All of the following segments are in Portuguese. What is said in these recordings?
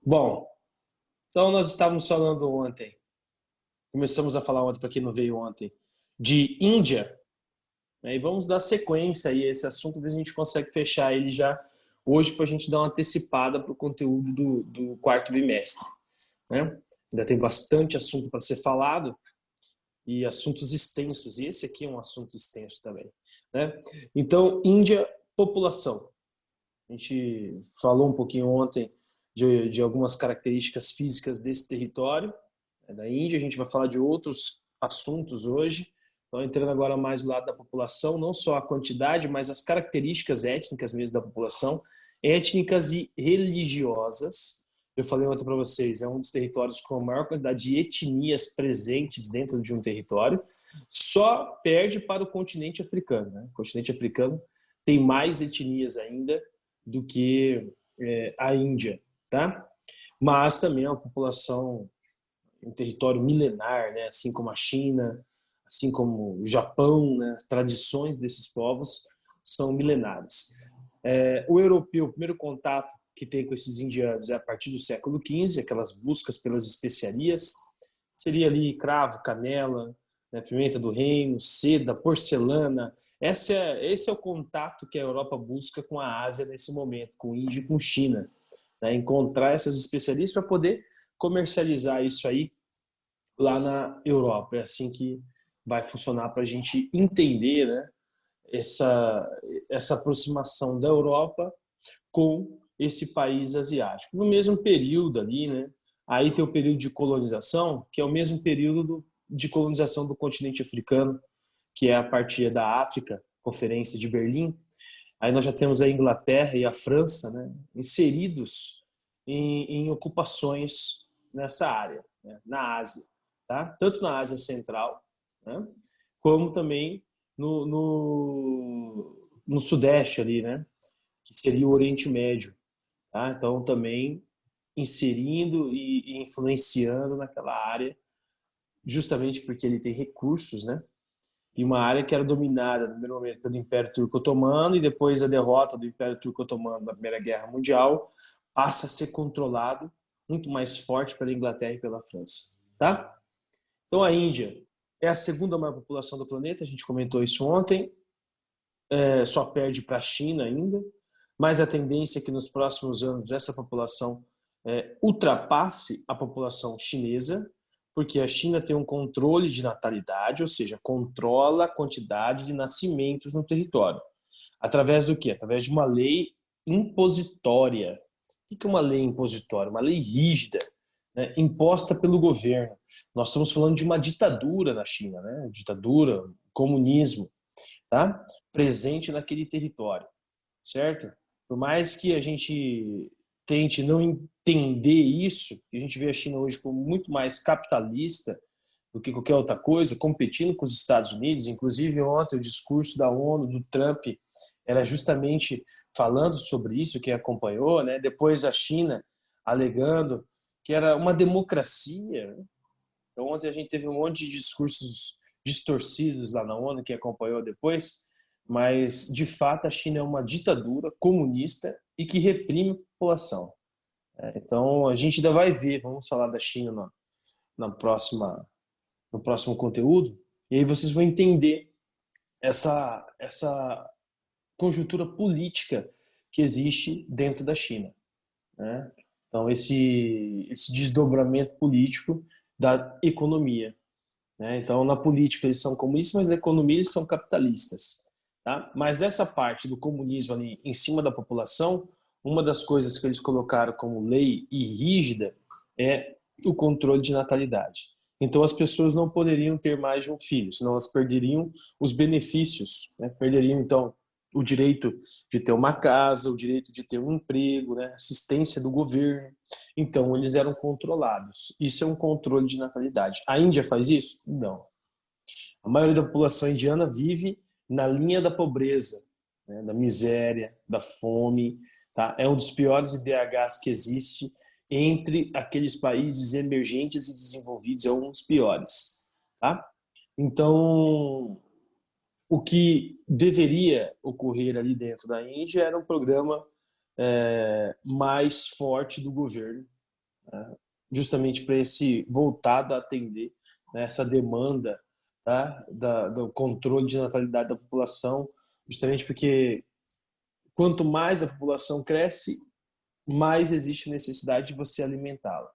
Bom, então nós estávamos falando ontem, começamos a falar ontem, para quem não veio ontem, de Índia, né? E vamos dar sequência aí a esse assunto, ver se a gente consegue fechar ele já hoje para a gente dar uma antecipada para o conteúdo do quarto bimestre, né? Ainda tem bastante assunto para ser falado e assuntos extensos, e esse aqui é um assunto extenso também, né? Então, Índia, população. A gente falou um pouquinho ontem de algumas características físicas desse território, né, da Índia. A gente vai falar de outros assuntos hoje. Então, entrando agora mais do lado da população, não só a quantidade, mas as características étnicas mesmo da população, étnicas e religiosas. Eu falei ontem para vocês, é um dos territórios com a maior quantidade de etnias presentes dentro de um território. Só perde para o continente africano, né? O continente africano tem mais etnias ainda do que a Índia, tá? Mas também é uma população, um território milenar, né? Assim como a China, assim como o Japão, né? As tradições desses povos são milenares. O europeu, o primeiro contato que tem com esses indianos é a partir do século XV, aquelas buscas pelas especiarias, seria ali cravo, canela, né, pimenta do reino, seda, porcelana. Esse é o contato que a Europa busca com a Ásia nesse momento, com Índia e com China, né, encontrar essas especiarias para poder comercializar isso aí lá na Europa. É assim que vai funcionar para a gente entender, né, essa, essa aproximação da Europa com esse país asiático. No mesmo período ali, né? Aí tem o período de colonização, que é o mesmo período de colonização do continente africano, que é a partir da África, Conferência de Berlim. Aí nós já temos a Inglaterra e a França, né, inseridos em ocupações nessa área, né, na Ásia, tá? Tanto na Ásia Central, né, como também no Sudeste ali, né, que seria o Oriente Médio. Tá? Então, também inserindo e influenciando naquela área, justamente porque ele tem recursos, né? E uma área que era dominada, no primeiro momento, pelo Império Turco-Otomano, e depois a derrota do Império Turco-Otomano na Primeira Guerra Mundial, passa a ser controlado muito mais forte pela Inglaterra e pela França. Tá? Então, a Índia é a segunda maior população do planeta, a gente comentou isso ontem, só perde para a China ainda, mas a tendência é que nos próximos anos essa população ultrapasse a população chinesa, porque a China tem um controle de natalidade, ou seja, controla a quantidade de nascimentos no território. Através do quê? Através de uma lei impositória. O que é uma lei impositória? Uma lei rígida, né, imposta pelo governo. Nós estamos falando de uma ditadura na China, né? Ditadura, comunismo, tá? Presente naquele território, certo? Por mais que a gente tente não entender isso, a gente vê a China hoje como muito mais capitalista do que qualquer outra coisa, competindo com os Estados Unidos. Inclusive, ontem, o discurso da ONU, do Trump, era justamente falando sobre isso, quem acompanhou, né? Depois a China alegando que era uma democracia, né? Então, ontem a gente teve um monte de discursos distorcidos lá na ONU, que acompanhou depois, mas, de fato, a China é uma ditadura comunista e que reprime a população. Então, a gente ainda vai ver, vamos falar da China na próxima, no próximo conteúdo, e aí vocês vão entender essa conjuntura política que existe dentro da China, né? Então, esse desdobramento político da economia, né? Então, na política eles são comunistas, mas na economia eles são capitalistas, tá? Mas dessa parte do comunismo ali em cima da população, uma das coisas que eles colocaram como lei e rígida é o controle de natalidade. Então, as pessoas não poderiam ter mais de um filho, senão elas perderiam os benefícios, né? Perderiam, então, o direito de ter uma casa, o direito de ter um emprego, né? Assistência do governo. Então, eles eram controlados. Isso é um controle de natalidade. A Índia faz isso? Não. A maioria da população indiana vive na linha da pobreza, né? Da miséria, da fome. Tá? É um dos piores IDHs que existe entre aqueles países emergentes e desenvolvidos. É um dos piores. Tá? Então, o que deveria ocorrer ali dentro da Índia era um programa mais forte do governo, justamente para esse voltado a atender, né, essa demanda, tá, do controle de natalidade da população, justamente porque quanto mais a população cresce, mais existe necessidade de você alimentá-la,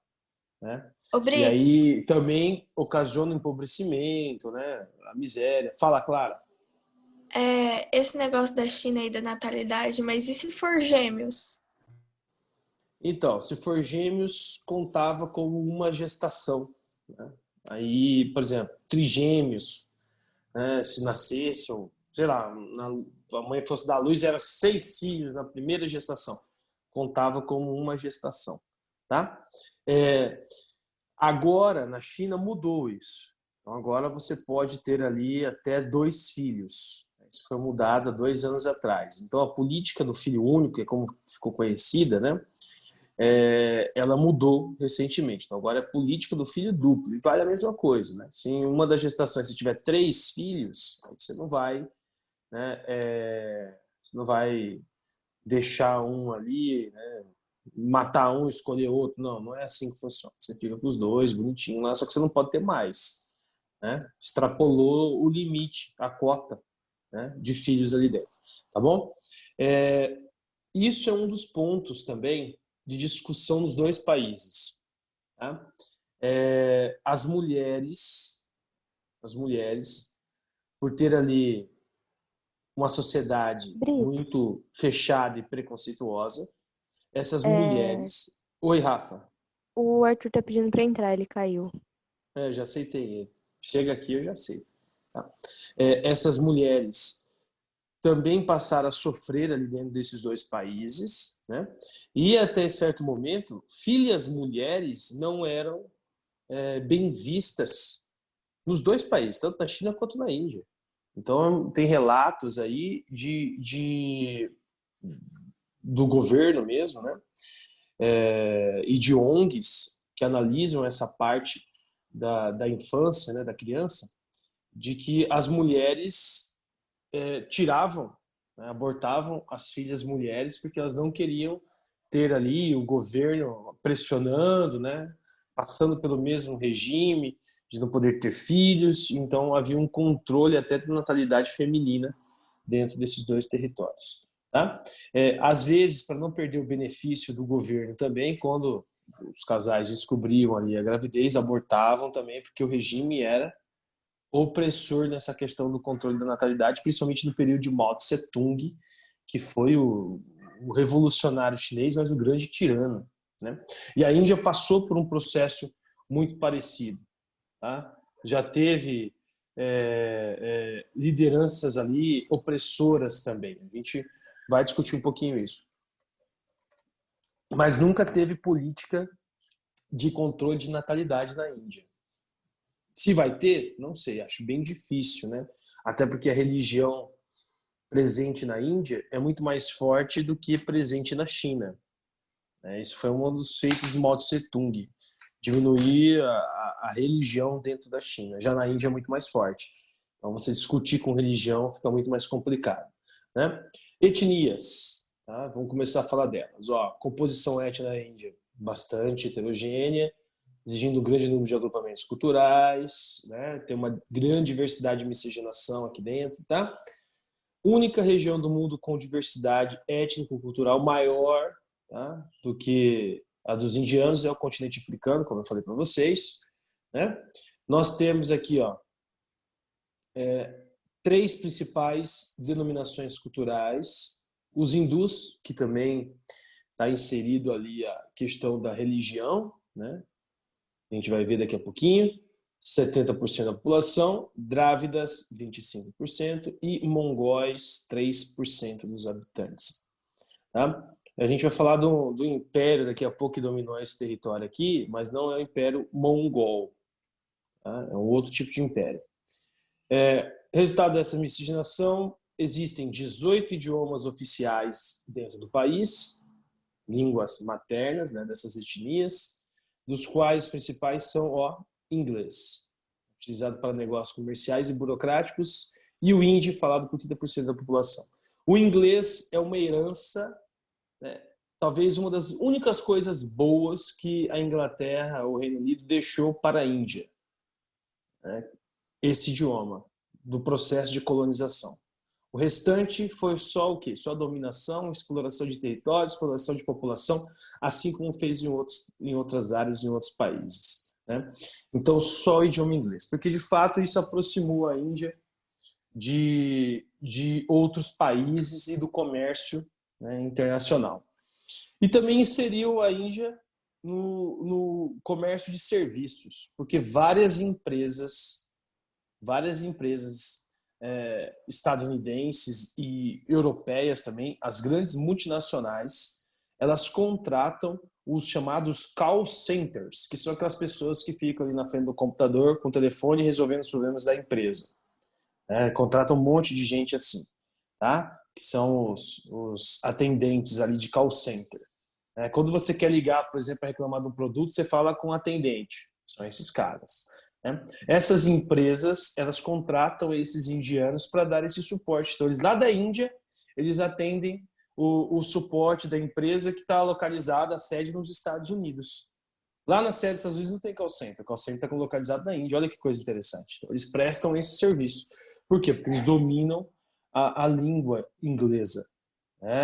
né? Ô, E Brits, aí também ocasiona o empobrecimento, né? A miséria. Fala, Clara. esse negócio da China aí da natalidade, mas e se for gêmeos? Então, se for gêmeos, contava como uma gestação, né? Aí, por exemplo, trigêmeos, né? Se nascessem, sei lá, a mãe fosse dar à luz, eram 6 filhos na primeira gestação. Contava como uma gestação, tá? É, agora, na China, mudou isso. Então, agora você pode ter ali até 2 filhos. Isso foi mudado há 2 anos atrás. Então, a política do filho único, que é como ficou conhecida, né? Ela mudou recentemente. Então, agora é política do filho duplo. E vale a mesma coisa, né? Se em uma das gestações você tiver 3 filhos, você não vai, né? Você não vai deixar um ali, né? Matar um, escolher outro. Não, não é assim que funciona. Você fica com os dois, bonitinho lá, só que você não pode ter mais, né? Extrapolou o limite, a cota, né, de filhos ali dentro, tá bom? É, isso é um dos pontos também de discussão nos dois países, tá? As mulheres, por ter ali uma sociedade Brito, muito fechada e preconceituosa, essas é, mulheres. Oi, Rafa. o Arthur tá pedindo pra entrar, ele caiu. Já aceitei ele. Chega aqui, eu já aceito. Tá? Essas mulheres também passaram a sofrer ali dentro desses dois países, né? E até certo momento, filhas mulheres não eram bem vistas nos dois países, tanto na China quanto na Índia. Então, tem relatos aí do governo mesmo, né? E de ONGs que analisam essa parte da infância, né, da criança, de que as mulheres tiravam, né, abortavam as filhas mulheres porque elas não queriam ter ali o governo pressionando, né, passando pelo mesmo regime de não poder ter filhos, então havia um controle até da natalidade feminina dentro desses dois territórios. Tá? Às vezes, para não perder o benefício do governo também, quando os casais descobriam ali a gravidez, abortavam também, porque o regime era opressor nessa questão do controle da natalidade, principalmente no período de Mao Tse Tung, que foi o revolucionário chinês, mas o grande tirano, né? E a Índia passou por um processo muito parecido, tá? Já teve lideranças ali opressoras também. A gente vai discutir um pouquinho isso. Mas nunca teve política de controle de natalidade na Índia. Se vai ter, não sei, acho bem difícil, né? Até porque a religião presente na Índia é muito mais forte do que presente na China. Isso foi um dos feitos do Mao Tse Tung, diminuir a religião dentro da China. Já na Índia é muito mais forte. Então, você discutir com religião fica muito mais complicado, né? Etnias, tá? Vamos começar a falar delas. Ó, composição étnica na Índia, bastante heterogênea, exigindo um grande número de agrupamentos culturais, né? Tem uma grande diversidade de miscigenação aqui dentro, tá? Única região do mundo com diversidade étnico-cultural maior, tá, do que a dos indianos é o continente africano, como eu falei para vocês, né? Nós temos aqui, ó, 3 principais denominações culturais: os hindus, que também está inserido ali a questão da religião, né? A gente vai ver daqui a pouquinho. 70% da população, drávidas 25% e mongóis 3% dos habitantes. Tá? A gente vai falar do império daqui a pouco que dominou esse território aqui, mas não é o império mongol, tá? É um outro tipo de império. Resultado dessa miscigenação, existem 18 idiomas oficiais dentro do país, línguas maternas, né, dessas etnias, dos quais os principais são o inglês, utilizado para negócios comerciais e burocráticos, e o hindi, falado por 30% da população. O inglês é uma herança, né, talvez uma das únicas coisas boas que a Inglaterra, o Reino Unido, deixou para a Índia, né? Esse idioma, do processo de colonização. O restante foi só o quê? Só dominação, exploração de território, exploração de população, assim como fez em outras áreas, em outros países, né? Então, só o idioma inglês. Porque, de fato, isso aproximou a Índia de outros países e do comércio, né, internacional. E também inseriu a Índia no comércio de serviços, porque várias empresas estadunidenses e europeias também, as grandes multinacionais, elas contratam os chamados call centers, que são aquelas pessoas que ficam ali na frente do computador com o telefone resolvendo os problemas da empresa. Contratam um monte de gente assim, tá? Que são os atendentes ali de call center. Quando você quer ligar, por exemplo, para reclamar de um produto, você fala com o atendente. São esses caras. Essas empresas, elas contratam esses indianos para dar esse suporte. Então, eles lá da Índia, eles atendem o suporte da empresa que está localizada, a sede nos Estados Unidos. Lá na sede dos Estados Unidos não tem call center. O call center está localizado na Índia. Olha que coisa interessante. Então, eles prestam esse serviço. Por quê? Porque eles dominam a língua inglesa.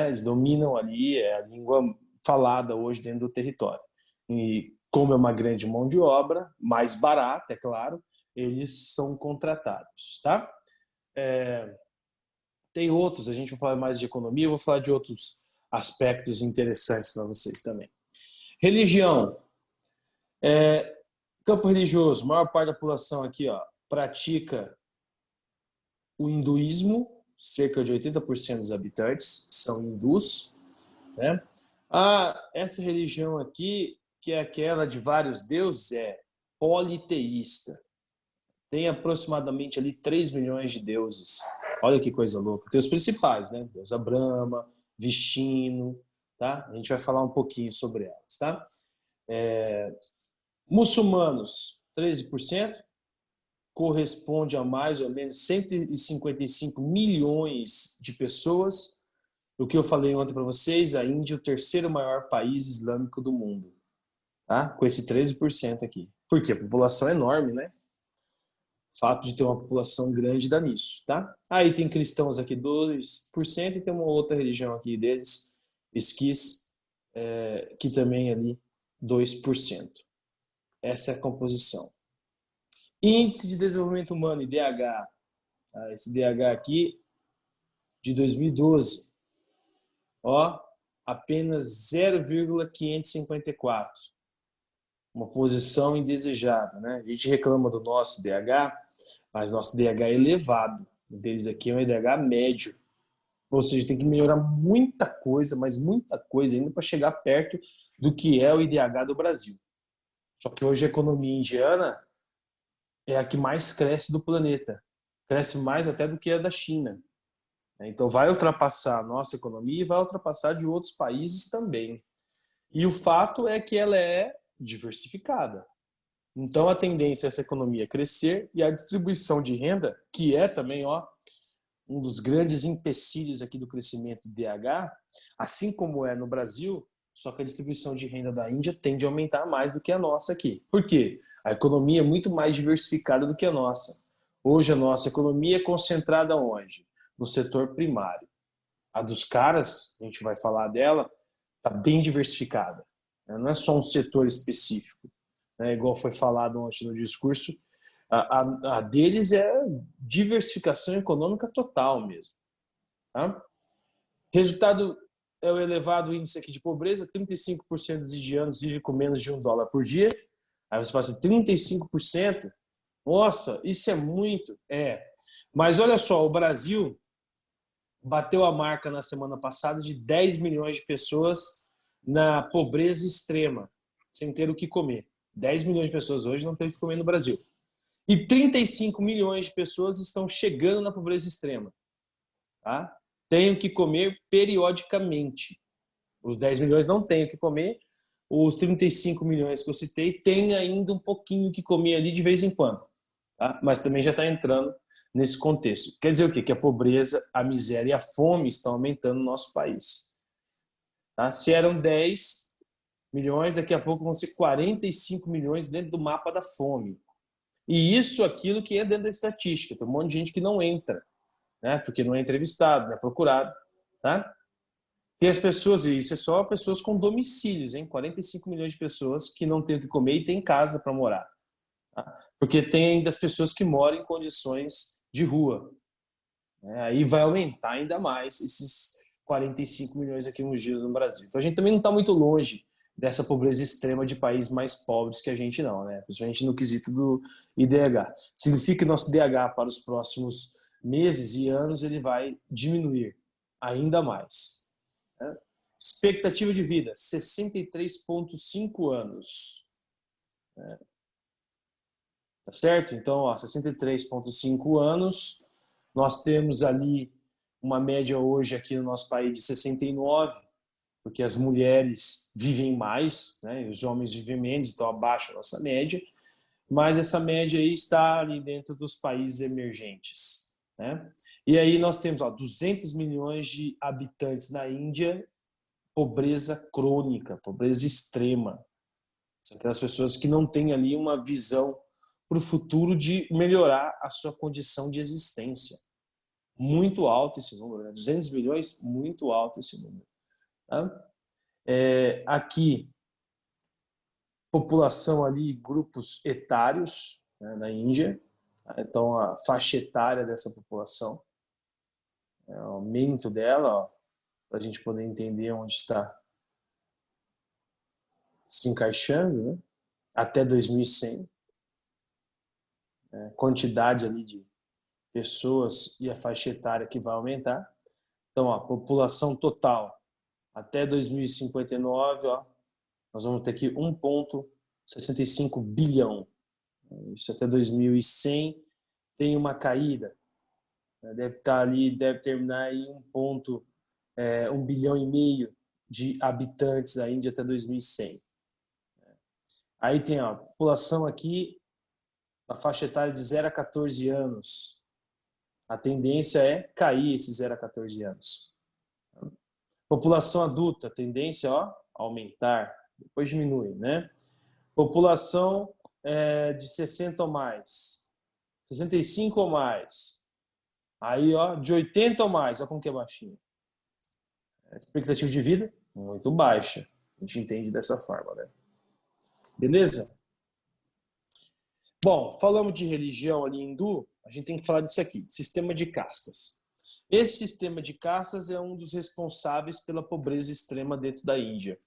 Eles dominam ali a língua falada hoje dentro do território. E como é uma grande mão de obra, mais barata, é claro, eles são contratados, tá? Tem outros, a gente vai falar mais de economia, eu vou falar de outros aspectos interessantes para vocês também. Religião. Campo religioso, a maior parte da população aqui, pratica o hinduísmo, cerca de 80% dos habitantes são hindus, né? Essa religião aqui, que é aquela de vários deuses, é politeísta. Tem aproximadamente ali 3 milhões de deuses. Olha que coisa louca. Tem os principais, né? Deusa Brahma, Vishnu, tá? A gente vai falar um pouquinho sobre elas, tá? Muçulmanos, 13%, corresponde a mais ou menos 155 milhões de pessoas. O que eu falei ontem para vocês, a Índia é o terceiro maior país islâmico do mundo, tá? Com esse 13% aqui. Por quê? A população é enorme, né? O fato de ter uma população grande dá nisso, tá? Aí tem cristãos aqui 2% e tem uma outra religião aqui deles, esquis, que também é ali 2%. Essa é a composição. Índice de Desenvolvimento Humano, IDH. Esse DH aqui, de 2012. Apenas 0,554. Uma posição indesejável, né? A gente reclama do nosso DH, mas nosso DH é elevado. O deles aqui é um IDH médio. Ou seja, tem que melhorar muita coisa, mas muita coisa ainda para chegar perto do que é o IDH do Brasil. Só que hoje a economia indiana é a que mais cresce do planeta. Cresce mais até do que a da China. Então vai ultrapassar a nossa economia e vai ultrapassar de outros países também. E o fato é que ela é diversificada. Então a tendência é essa economia crescer e a distribuição de renda, que é também um dos grandes empecilhos aqui do crescimento do DH, assim como é no Brasil, só que a distribuição de renda da Índia tende a aumentar mais do que a nossa aqui. Por quê? A economia é muito mais diversificada do que a nossa. Hoje a nossa economia é concentrada onde? No setor primário. A dos caras, a gente vai falar dela, está bem diversificada. Não é só um setor específico, né? Igual foi falado ontem no discurso, a deles é diversificação econômica total mesmo. Tá? Resultado é o elevado índice aqui de pobreza, 35% dos indianos vivem com menos de $1 por dia. Aí você fala assim, 35%? Nossa, isso é muito. Mas olha só, o Brasil bateu a marca na semana passada de 10 milhões de pessoas na pobreza extrema, sem ter o que comer. 10 milhões de pessoas hoje não têm o que comer no Brasil. E 35 milhões de pessoas estão chegando na pobreza extrema. Tá? Têm o que comer periodicamente. Os 10 milhões não têm o que comer. Os 35 milhões que eu citei têm ainda um pouquinho o que comer ali de vez em quando. Tá? Mas também já está entrando nesse contexto. Quer dizer o quê? Que a pobreza, a miséria e a fome estão aumentando no nosso país. Tá? Se eram 10 milhões, daqui a pouco vão ser 45 milhões dentro do mapa da fome. E isso, aquilo que é dentro da estatística. Tem um monte de gente que não entra, né? Porque não é entrevistado, não é procurado. Tá? Tem as pessoas, e isso é só pessoas com domicílios, hein? 45 milhões de pessoas que não têm o que comer e têm casa para morar. Tá? Porque tem ainda as pessoas que moram em condições de rua. Né? Aí vai aumentar ainda mais esses 45 milhões aqui uns dias no Brasil. Então a gente também não está muito longe dessa pobreza extrema de países mais pobres que a gente não, né? Principalmente no quesito do IDH. Significa que nosso DH para os próximos meses e anos ele vai diminuir ainda mais. Né? Expectativa de vida, 63,5 anos. Né? Tá certo? Então, 63,5 anos. Nós temos ali uma média hoje aqui no nosso país de 69, porque as mulheres vivem mais, né? E os homens vivem menos, então abaixo da nossa média. Mas essa média aí está ali dentro dos países emergentes, né? E aí nós temos 200 milhões de habitantes na Índia, pobreza crônica, pobreza extrema. São aquelas pessoas que não têm ali uma visão para o futuro de melhorar a sua condição de existência. Muito alto esse número, né? 200 milhões, muito alto esse número. Tá? Aqui, população ali, grupos etários, né, na Índia. Então, a faixa etária dessa população, o aumento dela, para a gente poder entender onde está se encaixando, né? Até 2100. Quantidade ali de pessoas e a faixa etária que vai aumentar. Então, a população total até 2059, nós vamos ter aqui 1,65 bilhão. Isso até 2100 tem uma caída. Deve estar ali, deve terminar em 1,5 bilhão de habitantes a Índia até 2100. Aí tem a população aqui, a faixa etária de 0 a 14 anos. A tendência é cair esses 0 a 14 anos. População adulta, tendência aumentar, depois diminui, né? População de 60 ou mais, 65 ou mais, aí de 80 ou mais, como que é baixinho. Expectativa de vida muito baixa, a gente entende dessa forma, né? Beleza? Bom, falamos de religião ali hindu, a gente tem que falar disso aqui, sistema de castas. Esse sistema de castas é um dos responsáveis pela pobreza extrema dentro da Índia.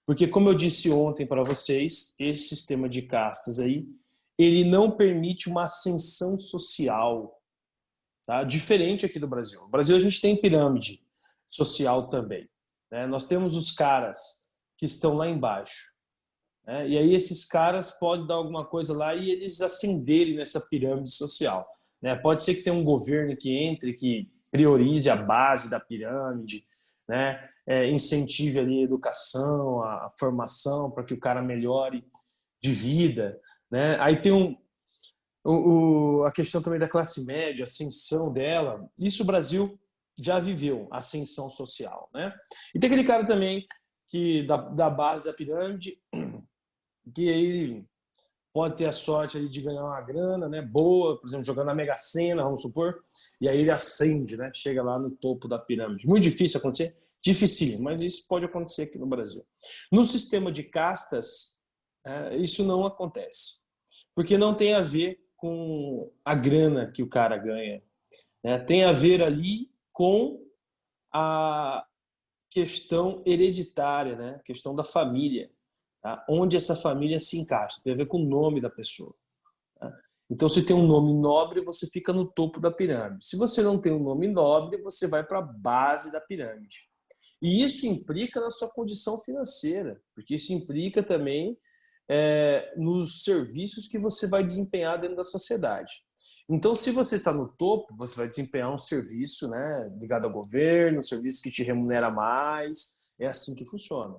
Porque, como eu disse ontem para vocês, esse sistema de castas aí, ele não permite uma ascensão social, tá? Diferente aqui do Brasil. No Brasil a gente tem pirâmide social também, né? Nós temos os caras que estão lá embaixo, né? E aí esses caras podem dar alguma coisa lá e eles ascenderem nessa pirâmide social, né? Pode ser que tenha um governo que entre, que priorize a base da pirâmide, né? Incentive ali a educação, a formação para que o cara melhore de vida, né? Aí tem a questão também da classe média, a ascensão dela. Isso o Brasil já viveu, ascensão social, né? E tem aquele cara também que da base da pirâmide, que aí pode ter a sorte ali de ganhar uma grana, né, boa, por exemplo, jogando na Mega Sena, vamos supor, e aí ele ascende, né, chega lá no topo da pirâmide. Muito difícil acontecer? Dificílimo, mas isso pode acontecer aqui no Brasil. No sistema de castas, isso não acontece, porque não tem a ver com a grana que o cara ganha, né? Tem a ver ali com a questão hereditária, né? A questão da família. Tá? Onde essa família se encaixa, tem a ver com o nome da pessoa. Tá? Então, se tem um nome nobre, você fica no topo da pirâmide. Se você não tem um nome nobre, você vai para a base da pirâmide. E isso implica na sua condição financeira, porque isso implica também nos serviços que você vai desempenhar dentro da sociedade. Então, se você está no topo, você vai desempenhar um serviço, né, ligado ao governo, um serviço que te remunera mais. É assim que funciona.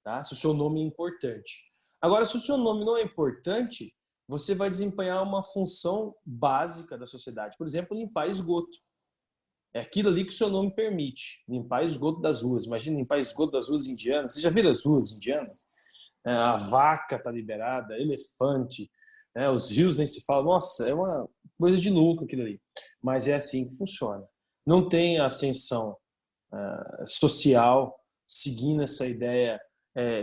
Tá? Se o seu nome é importante. Agora, se o seu nome não é importante, você vai desempenhar uma função básica da sociedade. Por exemplo, limpar esgoto. É aquilo ali que o seu nome permite, limpar esgoto das ruas. Imagina limpar esgoto das ruas indianas. Você já viu as ruas indianas? A vaca está liberada, elefante, né? Os rios nem se fala. Nossa, é uma coisa de louco aquilo ali. Mas é assim que funciona. Não tem ascensão social seguindo essa ideia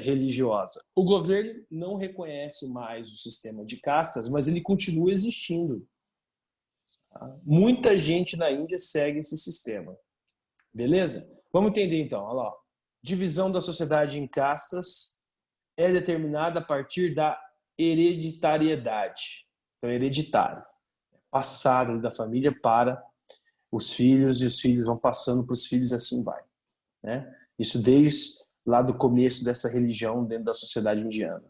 religiosa. O governo não reconhece mais o sistema de castas, mas ele continua existindo. Tá? Muita gente na Índia segue esse sistema. Beleza? Vamos entender então. Olha lá. Divisão da sociedade em castas é determinada a partir da hereditariedade. Então, é hereditário. Passado da família para os filhos, e os filhos vão passando para os filhos, assim vai. Né? Isso desde lá do começo dessa religião dentro da sociedade indiana.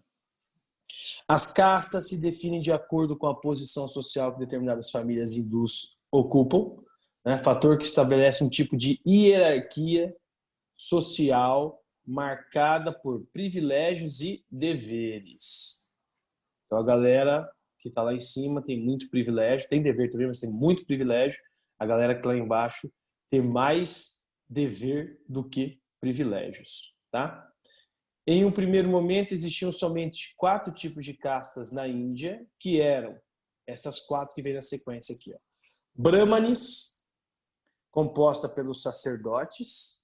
As castas se definem de acordo com a posição social que determinadas famílias hindus ocupam, né? Fator que estabelece um tipo de hierarquia social marcada por privilégios e deveres. Então a galera que está lá em cima tem muito privilégio, tem dever também, mas tem muito privilégio. A galera que está lá embaixo tem mais dever do que privilégios, tá? Em um primeiro momento existiam somente 4 tipos de castas na Índia, que eram essas 4 que vem na sequência aqui, ó. Brahmanes, composta pelos sacerdotes.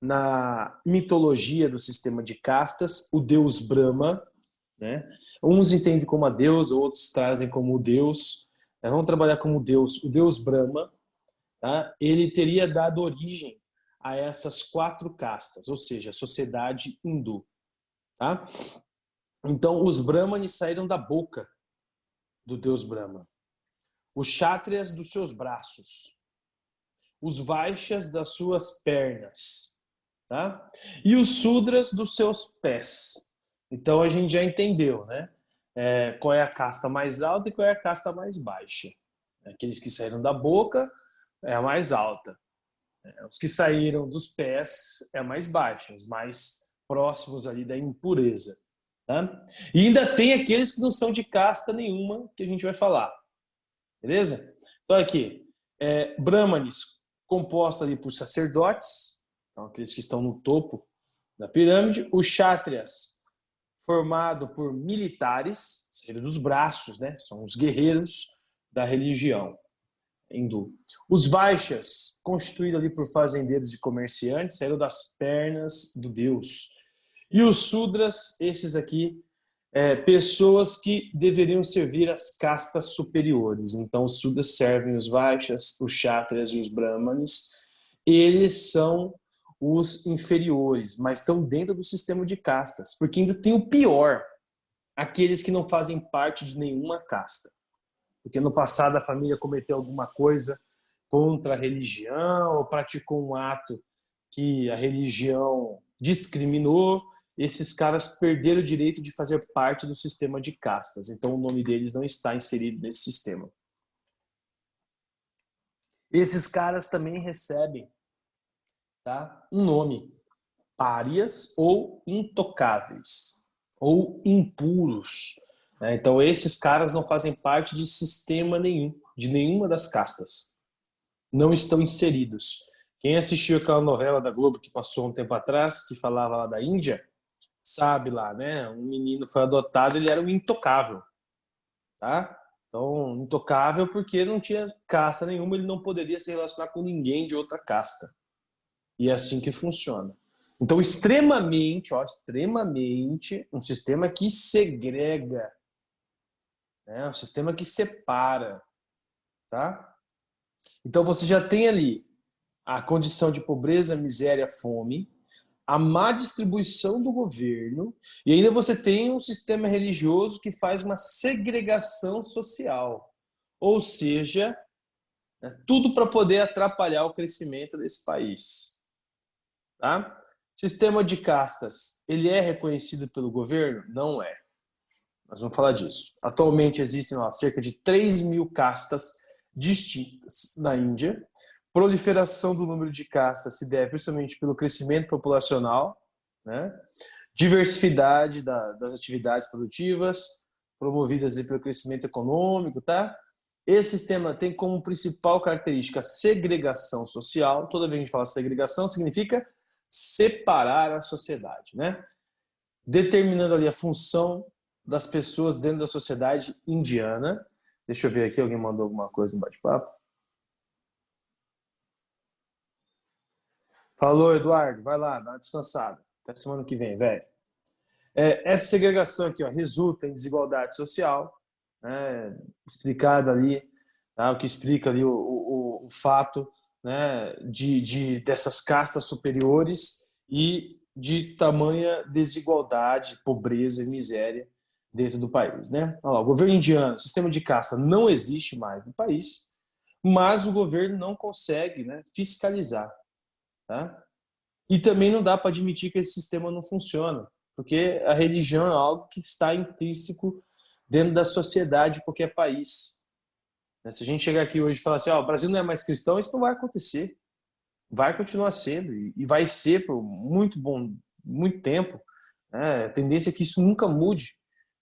Na mitologia do sistema de castas, o deus Brahma, né? Uns entendem como a deusa, outros trazem como o deus. Vamos trabalhar como Deus. O deus Brahma, tá? Ele teria dado origem a essas 4 castas, ou seja, a sociedade hindu. Tá? Então, os Brahmanes saíram da boca do deus Brahma. Os Kshatriyas dos seus braços. Os Vaishyas das suas pernas. Tá? E os Sudras dos seus pés. Então a gente já entendeu, né? Qual é a casta mais alta e qual é a casta mais baixa. Aqueles que saíram da boca é a mais alta. Os que saíram dos pés é a mais baixa, os mais próximos ali da impureza. Tá? E ainda tem aqueles que não são de casta nenhuma, que a gente vai falar. Beleza? Então aqui, Brahmanes, composto ali por sacerdotes, então, aqueles que estão no topo da pirâmide. Os Kshatriyas, formado por militares, saíram dos braços, né? São os guerreiros da religião hindu. Os Vaishyas, constituídos ali por fazendeiros e comerciantes, saíram das pernas do deus. E os Sudras, esses aqui, pessoas que deveriam servir as castas superiores. Então, os Sudras servem os Vaishyas, os Kshatriyas e os Brahmanes. Eles são os inferiores, mas estão dentro do sistema de castas, porque ainda tem o pior, aqueles que não fazem parte de nenhuma casta, porque no passado a família cometeu alguma coisa contra a religião ou praticou um ato que a religião discriminou. Esses caras perderam o direito de fazer parte do sistema de castas, então o nome deles não está inserido nesse sistema. Esses caras também recebem, tá, um nome: párias ou intocáveis, ou impuros. Então esses caras não fazem parte de sistema nenhum, de nenhuma das castas. Não estão inseridos. Quem assistiu aquela novela da Globo que passou um tempo atrás, que falava lá da Índia, sabe lá, né? Um menino foi adotado, ele era um intocável. Tá? Então, intocável porque não tinha casta nenhuma, ele não poderia se relacionar com ninguém de outra casta. E é assim que funciona. Então, extremamente, um sistema que segrega, né? Um sistema que separa, tá? Então, você já tem ali a condição de pobreza, miséria, fome, a má distribuição do governo, e ainda você tem um sistema religioso que faz uma segregação social. Ou seja, tudo para poder atrapalhar o crescimento desse país. Tá? Sistema de castas, ele é reconhecido pelo governo? Não é. Nós vamos falar disso. Atualmente existem cerca de 3.000 castas distintas na Índia. Proliferação do número de castas se deve principalmente pelo crescimento populacional, né? Diversidade das atividades produtivas, promovidas pelo crescimento econômico, tá? Esse sistema tem como principal característica a segregação social. Toda vez que a gente fala segregação, significa separar a sociedade, né? Determinando ali a função das pessoas dentro da sociedade indiana. Deixa eu ver aqui, alguém mandou alguma coisa no bate-papo. Falou, Eduardo, vai lá, dá uma descansada. Até semana que vem, velho. Essa segregação aqui, ó, resulta em desigualdade social, né, explicada ali, tá, o que explica ali o fato, né, dessas castas superiores e de tamanha desigualdade, pobreza e miséria dentro do país, né? Olha lá, o governo indiano, o sistema de casta não existe mais no país, mas o governo não consegue, né, fiscalizar, tá? E também não dá para admitir que esse sistema não funciona, porque a religião é algo que está intrínseco dentro da sociedade de qualquer país. Se a gente chegar aqui hoje e falar assim, o Brasil não é mais cristão, isso não vai acontecer. Vai continuar sendo e vai ser por muito tempo. A tendência é que isso nunca mude,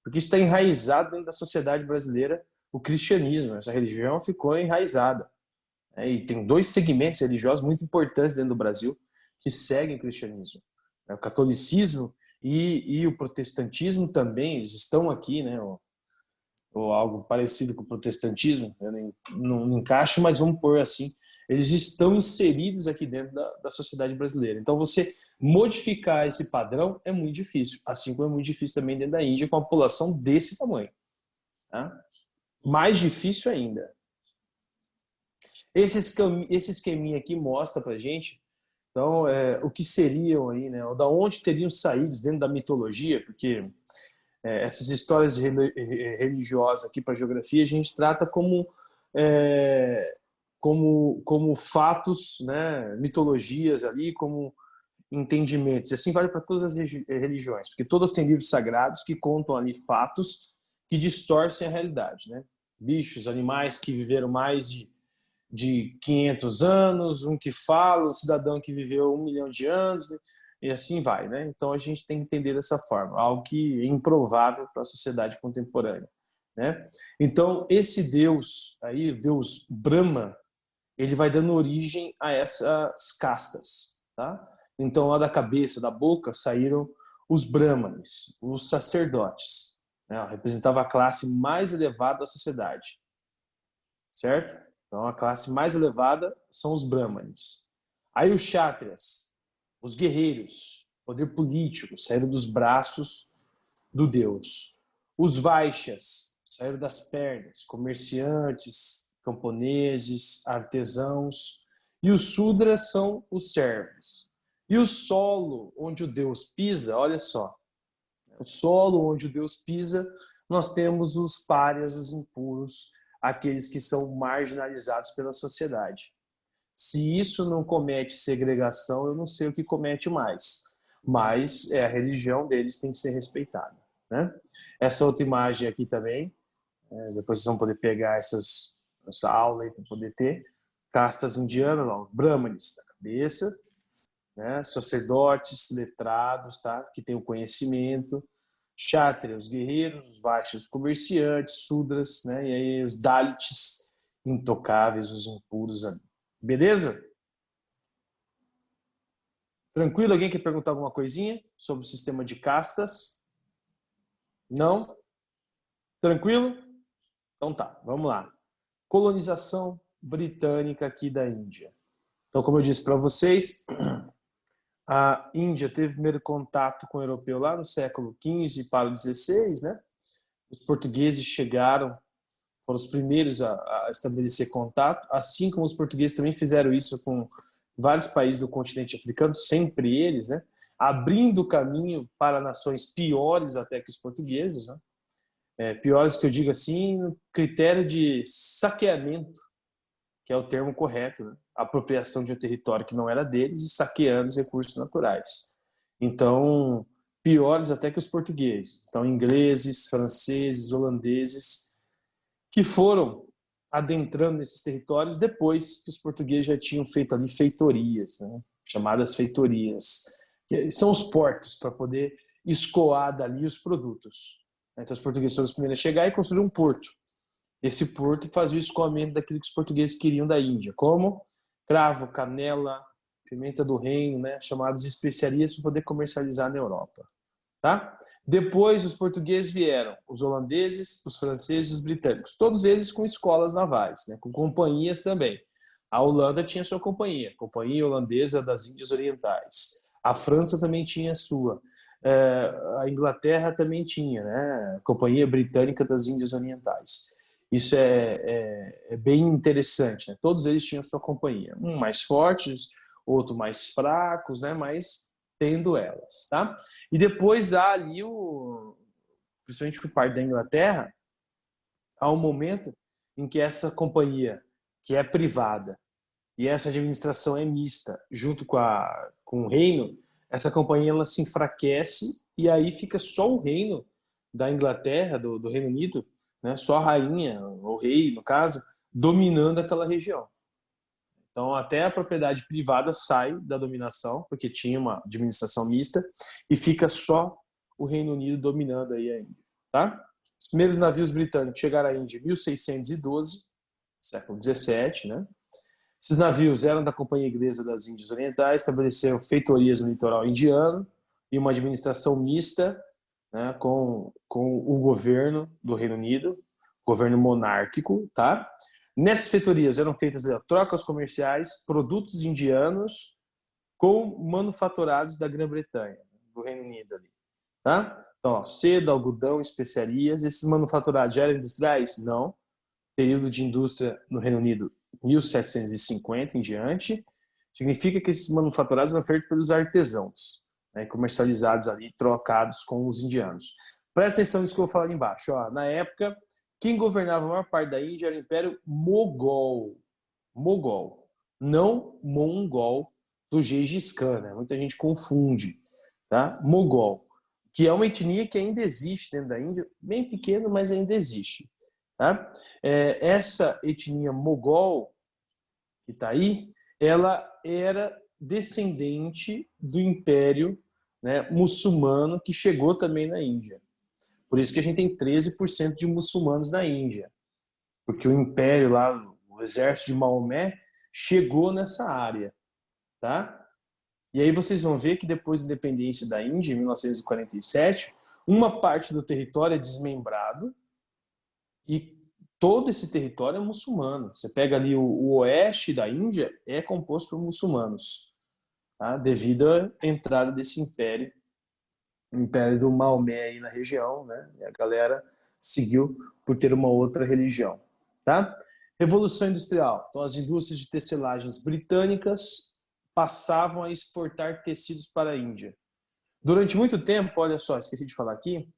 porque isso está enraizado dentro da sociedade brasileira, o cristianismo. Essa religião ficou enraizada. E tem 2 segmentos religiosos muito importantes dentro do Brasil que seguem o cristianismo. O catolicismo e o protestantismo também, eles estão aqui, né? Ou algo parecido com o protestantismo, eu não encaixo, mas vamos pôr assim, eles estão inseridos aqui dentro da sociedade brasileira. Então, você modificar esse padrão é muito difícil, assim como é muito difícil também dentro da Índia, com uma população desse tamanho. Tá? Mais difícil ainda. Esse esqueminha aqui mostra pra gente, então, o que seriam aí, né? Ou da onde teriam saído dentro da mitologia, porque essas histórias religiosas aqui para a geografia a gente trata como fatos, né? Mitologias ali, como entendimentos. E assim vale para todas as religiões, porque todas têm livros sagrados que contam ali fatos que distorcem a realidade, né? Bichos, animais que viveram mais de 500 anos, um que fala, um cidadão que viveu 1 milhão de anos, e assim vai, né? Então a gente tem que entender dessa forma, algo que é improvável para a sociedade contemporânea, né? Então esse Deus aí, o Deus Brahma, ele vai dando origem a essas castas, tá? Então lá da cabeça, da boca, saíram os Brahmanes, os sacerdotes, né? Representava a classe mais elevada da sociedade, certo? Então, a classe mais elevada são os Brahmanes. Aí os Kshatriyas, os guerreiros, poder político, saíram dos braços do Deus. Os Vaishyas saíram das pernas, comerciantes, camponeses, artesãos. E os Sudras são os servos. E o solo onde o Deus pisa, olha só, o solo onde o Deus pisa, nós temos os párias, os impuros, aqueles que são marginalizados pela sociedade. Se isso não comete segregação, eu não sei o que comete mais. Mas a religião deles tem que ser respeitada, né? Essa outra imagem aqui também, depois vocês vão poder pegar essa aula aí para poder ter. Castas indianas, ó, brahmanes da cabeça, né? Sacerdotes, letrados, tá? Que têm o conhecimento. Kshatriya, os guerreiros, os Vaishyas, os comerciantes, Sudras, né? E aí os Dalits, intocáveis, os impuros ali. Beleza? Tranquilo? Alguém quer perguntar alguma coisinha sobre o sistema de castas? Não? Tranquilo? Então tá, vamos lá. Colonização britânica aqui da Índia. Então, como eu disse para vocês, a Índia teve primeiro contato com o europeu lá no século XV para o XVI, né? Os portugueses chegaram, foram os primeiros a estabelecer contato, assim como os portugueses também fizeram isso com vários países do continente africano, sempre eles, né? Abrindo o caminho para nações piores até que os portugueses, né? Piores que eu digo assim, no critério de saqueamento, que é o termo correto, né? Apropriação de um território que não era deles e saqueando os recursos naturais. Então, piores até que os portugueses. Então, ingleses, franceses, holandeses, que foram adentrando nesses territórios depois que os portugueses já tinham feito ali feitorias, né? Chamadas feitorias. São os portos para poder escoar dali os produtos. Então, os portugueses foram os primeiros a chegar e construir um porto. esse porto fazia o escoamento daquilo que os portugueses queriam da Índia, como cravo, canela, pimenta do reino, né, chamadas especiarias para poder comercializar na Europa. Tá? Depois os portugueses vieram, os holandeses, os franceses, os britânicos, todos eles com escolas navais, né, com companhias também. A Holanda tinha sua companhia, Companhia Holandesa das Índias Orientais. A França também tinha a sua. A Inglaterra também tinha, né, Companhia Britânica das Índias Orientais. Isso é bem interessante, né? Todos eles tinham sua companhia, um mais fortes, outro mais fracos, né? Mas tendo elas, tá? E depois há ali, principalmente por parte da Inglaterra, há um momento em que essa companhia, que é privada, e essa administração é mista, junto com o reino, essa companhia ela se enfraquece e aí fica só o reino da Inglaterra, do Reino Unido, né? Só a rainha, ou rei, no caso, dominando aquela região. Então, até a propriedade privada sai da dominação, porque tinha uma administração mista, e fica só o Reino Unido dominando aí a Índia. Tá? Os primeiros navios britânicos chegaram à Índia em 1612, século XVII, né? Esses navios eram da Companhia Inglesa das Índias Orientais, estabeleceram feitorias no litoral indiano e uma administração mista, né, com o governo do Reino Unido, governo monárquico, tá? Nessas feitorias eram feitas trocas comerciais, produtos indianos com manufaturados da Grã-Bretanha, do Reino Unido ali, tá? Então, ó, seda, algodão, especiarias. Esses manufaturados já eram industriais? Não. Período de indústria no Reino Unido, 1750 em diante. Significa que esses manufaturados eram feitos pelos artesãos, né, comercializados ali, trocados com os indianos. Presta atenção nisso que eu vou falar ali embaixo. Ó. Na época, quem governava a maior parte da Índia era o Império Mogol. Mogol, não mongol do Gengis Khan, né? Muita gente confunde. Tá? Mogol, que é uma etnia que ainda existe dentro da Índia, bem pequeno, mas ainda existe. Tá? Essa etnia mogol que está aí, ela era descendente do Império, né, muçulmano que chegou também na Índia. Por isso que a gente tem 13% de muçulmanos na Índia. Porque o Império lá, o exército de Maomé, chegou nessa área. Tá? E aí vocês vão ver que depois da independência da Índia, em 1947, uma parte do território é desmembrado e todo esse território é muçulmano. Você pega ali o oeste da Índia, é composto por muçulmanos, tá? Devido à entrada desse império, o império do Maomé aí na região, né? E a galera seguiu por ter uma outra religião, tá? Revolução Industrial. Então, as indústrias de tecelagens britânicas passavam a exportar tecidos para a Índia. Durante muito tempo, olha só, esqueci de falar aqui,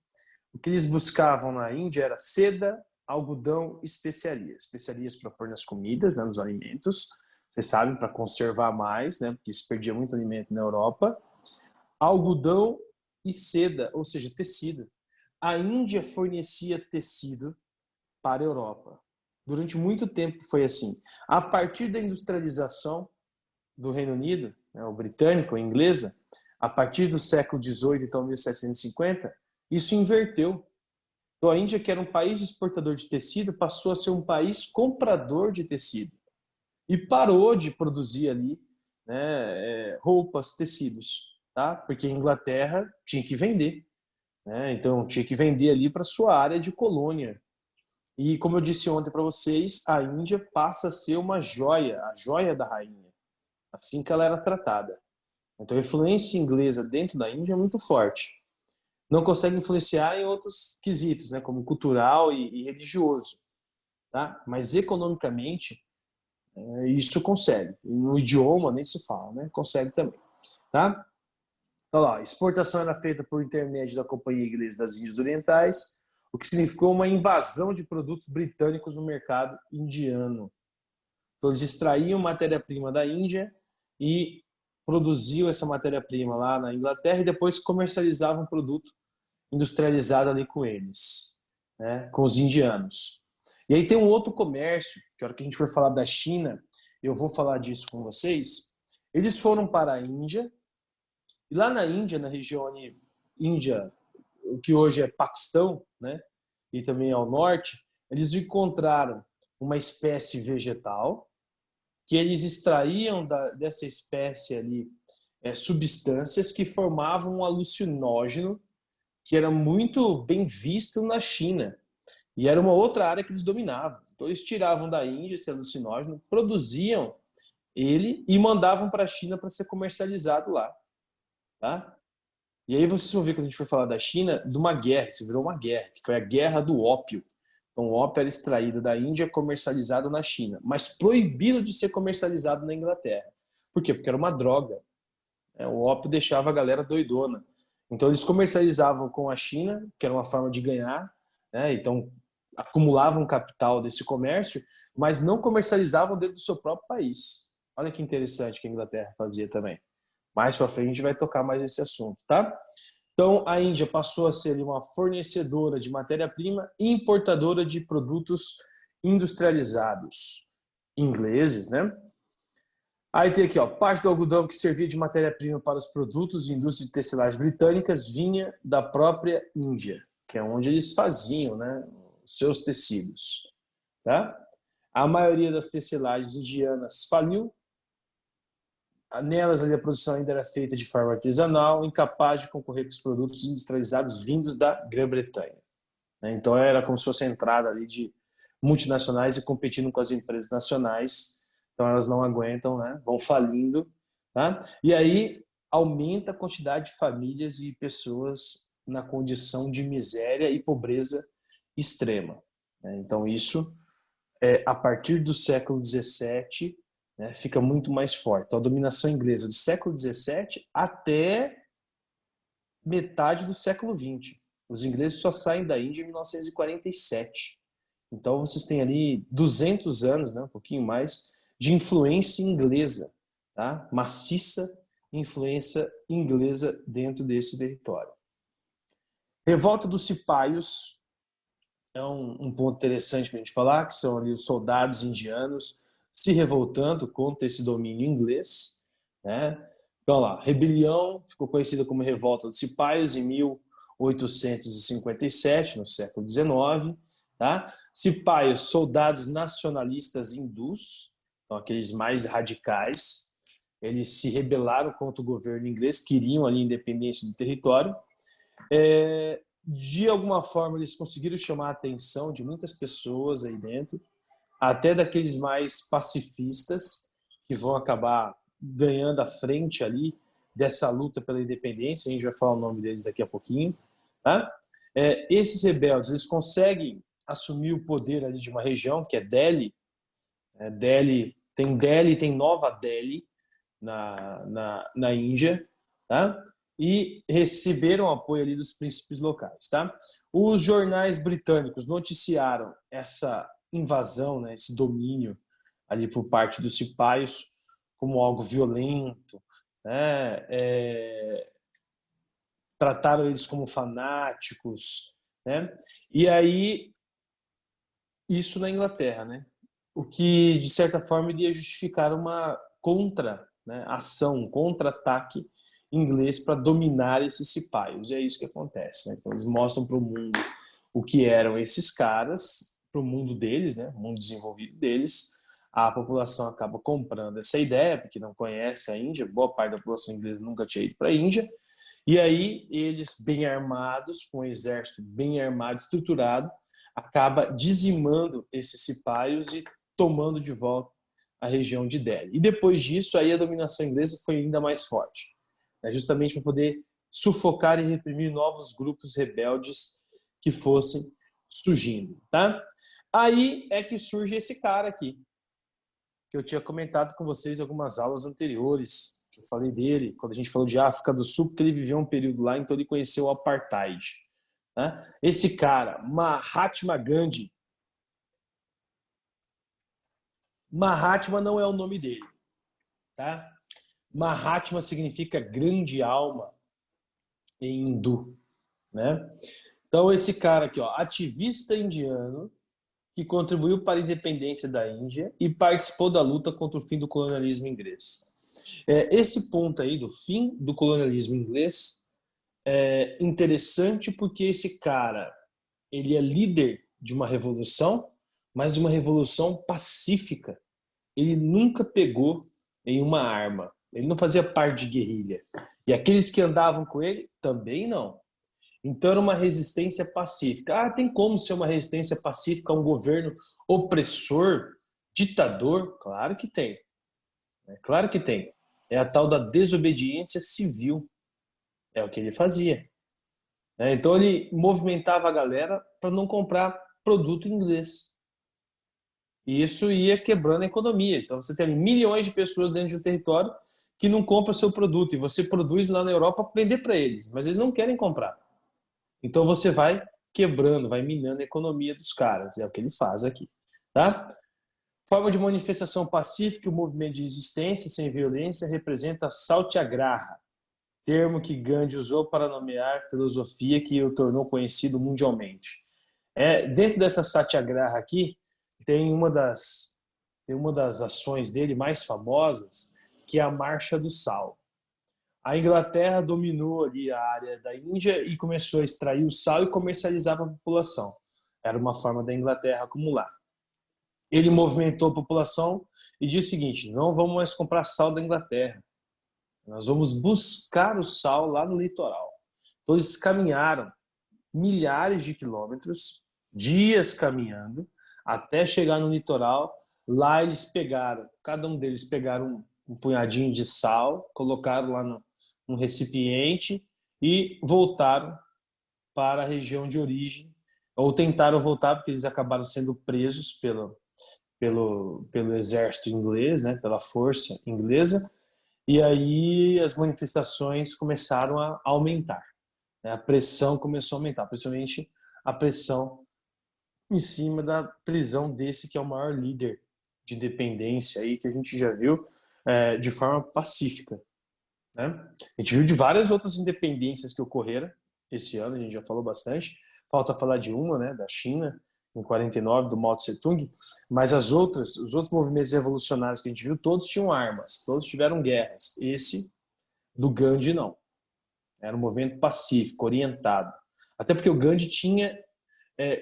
o que eles buscavam na Índia era seda, algodão e especiarias. Especiarias para pôr nas comidas, né, nos alimentos. Vocês sabem, para conservar mais, né, porque se perdia muito alimento na Europa. Algodão e seda, ou seja, tecido. A Índia fornecia tecido para a Europa. Durante muito tempo foi assim. A partir da industrialização do Reino Unido, né, o britânico, a inglesa, a partir do século XVIII, então 1750, isso inverteu. Então a Índia, que era um país exportador de tecido, passou a ser um país comprador de tecido. E parou de produzir ali, né, roupas, tecidos, tá? Porque a Inglaterra tinha que vender, né? Então tinha que vender ali para sua área de colônia. E como eu disse ontem para vocês, a Índia passa a ser uma joia, a joia da rainha, assim que ela era tratada. Então a influência inglesa dentro da Índia é muito forte. Não consegue influenciar em outros quesitos, né, como cultural e religioso, tá? Mas economicamente isso consegue. E no idioma nem se fala, né? Consegue também, tá? Então lá, a exportação era feita por intermédio da Companhia Inglesa das Índias Orientais, o que significou uma invasão de produtos britânicos no mercado indiano. Então eles extraíam matéria-prima da Índia e produziam essa matéria-prima lá na Inglaterra e depois comercializavam o produto industrializado ali com eles, né, com os indianos. E aí tem um outro comércio, que a hora que a gente for falar da China, eu vou falar disso com vocês. Eles foram para a Índia, e lá na Índia, na região Índia, o que hoje é Paquistão, né, e também ao norte, eles encontraram uma espécie vegetal que eles extraíam dessa espécie ali substâncias que formavam um alucinógeno que era muito bem visto na China. E era uma outra área que eles dominavam. Então eles tiravam da Índia esse alucinógeno, produziam ele e mandavam para a China para ser comercializado lá. Tá? E aí vocês vão ver, quando a gente for falar da China, de uma guerra, isso virou uma guerra, que foi a Guerra do Ópio. Então o ópio era extraído da Índia, comercializado na China, mas proibido de ser comercializado na Inglaterra. Por quê? Porque era uma droga. O ópio deixava a galera doidona. Então eles comercializavam com a China, que era uma forma de ganhar, né? Então acumulavam capital desse comércio, mas não comercializavam dentro do seu próprio país. Olha que interessante que a Inglaterra fazia também. Mais para frente a gente vai tocar mais nesse assunto, tá? Então a Índia passou a ser uma fornecedora de matéria-prima e importadora de produtos industrializados ingleses, né? Aí tem aqui, ó, parte do algodão que servia de matéria-prima para os produtos e indústrias de tecelagem britânicas vinha da própria Índia, que é onde eles faziam, né, os seus tecidos. Tá? A maioria das tecelagens indianas faliu. Nelas ali, a produção ainda era feita de forma artesanal, incapaz de concorrer com os produtos industrializados vindos da Grã-Bretanha. Então era como se fosse a entrada ali de multinacionais e competindo com as empresas nacionais. Então elas não aguentam, né? Vão falindo. Tá? E aí aumenta a quantidade de famílias e pessoas na condição de miséria e pobreza extrema. Então isso, a partir do século XVII, né, fica muito mais forte. Então a dominação inglesa do século XVII até metade do século XX. Os ingleses só saem da Índia em 1947. Então vocês têm ali 200 anos, né, um pouquinho mais, de influência inglesa, tá? Maciça influência inglesa dentro desse território. Revolta dos cipaios é um ponto interessante para a gente falar, que são ali os soldados indianos se revoltando contra esse domínio inglês, né? Então lá, rebelião ficou conhecida como Revolta dos Cipaios em 1857, no século XIX, tá? Cipaios, soldados nacionalistas hindus, então aqueles mais radicais, eles se rebelaram contra o governo inglês, queriam ali independência do território. De alguma forma eles conseguiram chamar a atenção de muitas pessoas aí dentro, até daqueles mais pacifistas, que vão acabar ganhando a frente ali dessa luta pela independência. A gente vai falar o nome deles daqui a pouquinho, tá? Esses rebeldes, eles conseguem assumir o poder ali de uma região que é Delhi. Delhi tem Nova Delhi na Índia, tá? E receberam apoio ali dos príncipes locais, tá? Os jornais britânicos noticiaram essa invasão, né, esse domínio ali por parte dos cipaios como algo violento, né? Trataram eles como fanáticos, né? E aí isso na Inglaterra, né? O que de certa forma iria justificar uma ação, um contra-ataque inglês para dominar esses cipaios. E é isso que acontece, né? Então eles mostram para o mundo o que eram esses caras, para o mundo deles, né? O mundo desenvolvido deles. A população acaba comprando essa ideia, porque não conhece a Índia, boa parte da população inglesa nunca tinha ido para a Índia. E aí eles, bem armados, com um exército bem armado, estruturado, acaba dizimando esses cipaios e tomando de volta a região de Delhi. E depois disso, aí a dominação inglesa foi ainda mais forte, né? Justamente para poder sufocar e reprimir novos grupos rebeldes que fossem surgindo, tá? Aí é que surge esse cara aqui, que eu tinha comentado com vocês em algumas aulas anteriores, que eu falei dele, quando a gente falou de África do Sul, porque ele viveu um período lá, então ele conheceu o apartheid, né? Esse cara, Mahatma Gandhi. Mahatma não é o nome dele, tá? Mahatma significa grande alma em hindu, né? Então esse cara aqui, ó, ativista indiano que contribuiu para a independência da Índia e participou da luta contra o fim do colonialismo inglês. Esse ponto aí do fim do colonialismo inglês é interessante porque esse cara, ele é líder de uma revolução, mas de uma revolução pacífica. Ele nunca pegou em uma arma. Ele não fazia parte de guerrilha. E aqueles que andavam com ele também não. Então era uma resistência pacífica. Ah, tem como ser uma resistência pacífica a um governo opressor, ditador? Claro que tem. Claro que tem. É a tal da desobediência civil. É o que ele fazia. Então ele movimentava a galera para não comprar produto inglês. E isso ia quebrando a economia. Então você tem milhões de pessoas dentro de um território que não compram seu produto. E você produz lá na Europa para vender para eles. Mas eles não querem comprar. Então você vai quebrando, vai minando a economia dos caras. É o que ele faz aqui. Tá? Forma de manifestação pacífica, o movimento de resistência sem violência representa Satyagraha, termo que Gandhi usou para nomear filosofia que o tornou conhecido mundialmente. Dentro dessa Satyagraha aqui, tem uma das ações dele mais famosas, que é a Marcha do Sal. A Inglaterra dominou ali a área da Índia e começou a extrair o sal e comercializar para a população. Era uma forma da Inglaterra acumular. Ele movimentou a população e disse o seguinte: não vamos mais comprar sal da Inglaterra. Nós vamos buscar o sal lá no litoral. Então eles caminharam milhares de quilômetros, dias caminhando, até chegar no litoral. Lá eles pegaram, cada um deles pegaram um punhadinho de sal, colocaram lá num recipiente e voltaram para a região de origem, ou tentaram voltar porque eles acabaram sendo presos pelo exército inglês, né, pela força inglesa, e aí as manifestações começaram a aumentar, né, a pressão começou a aumentar, principalmente a pressão em cima da prisão desse que é o maior líder de independência aí que a gente já viu de forma pacífica, né? A gente viu de várias outras independências que ocorreram esse ano, a gente já falou bastante, falta falar de uma, né, da China, em 49, do Mao Tse Tung, mas os outros movimentos revolucionários que a gente viu, todos tinham armas, todos tiveram guerras. Esse, do Gandhi, não. Era um movimento pacífico, orientado. Até porque o Gandhi tinha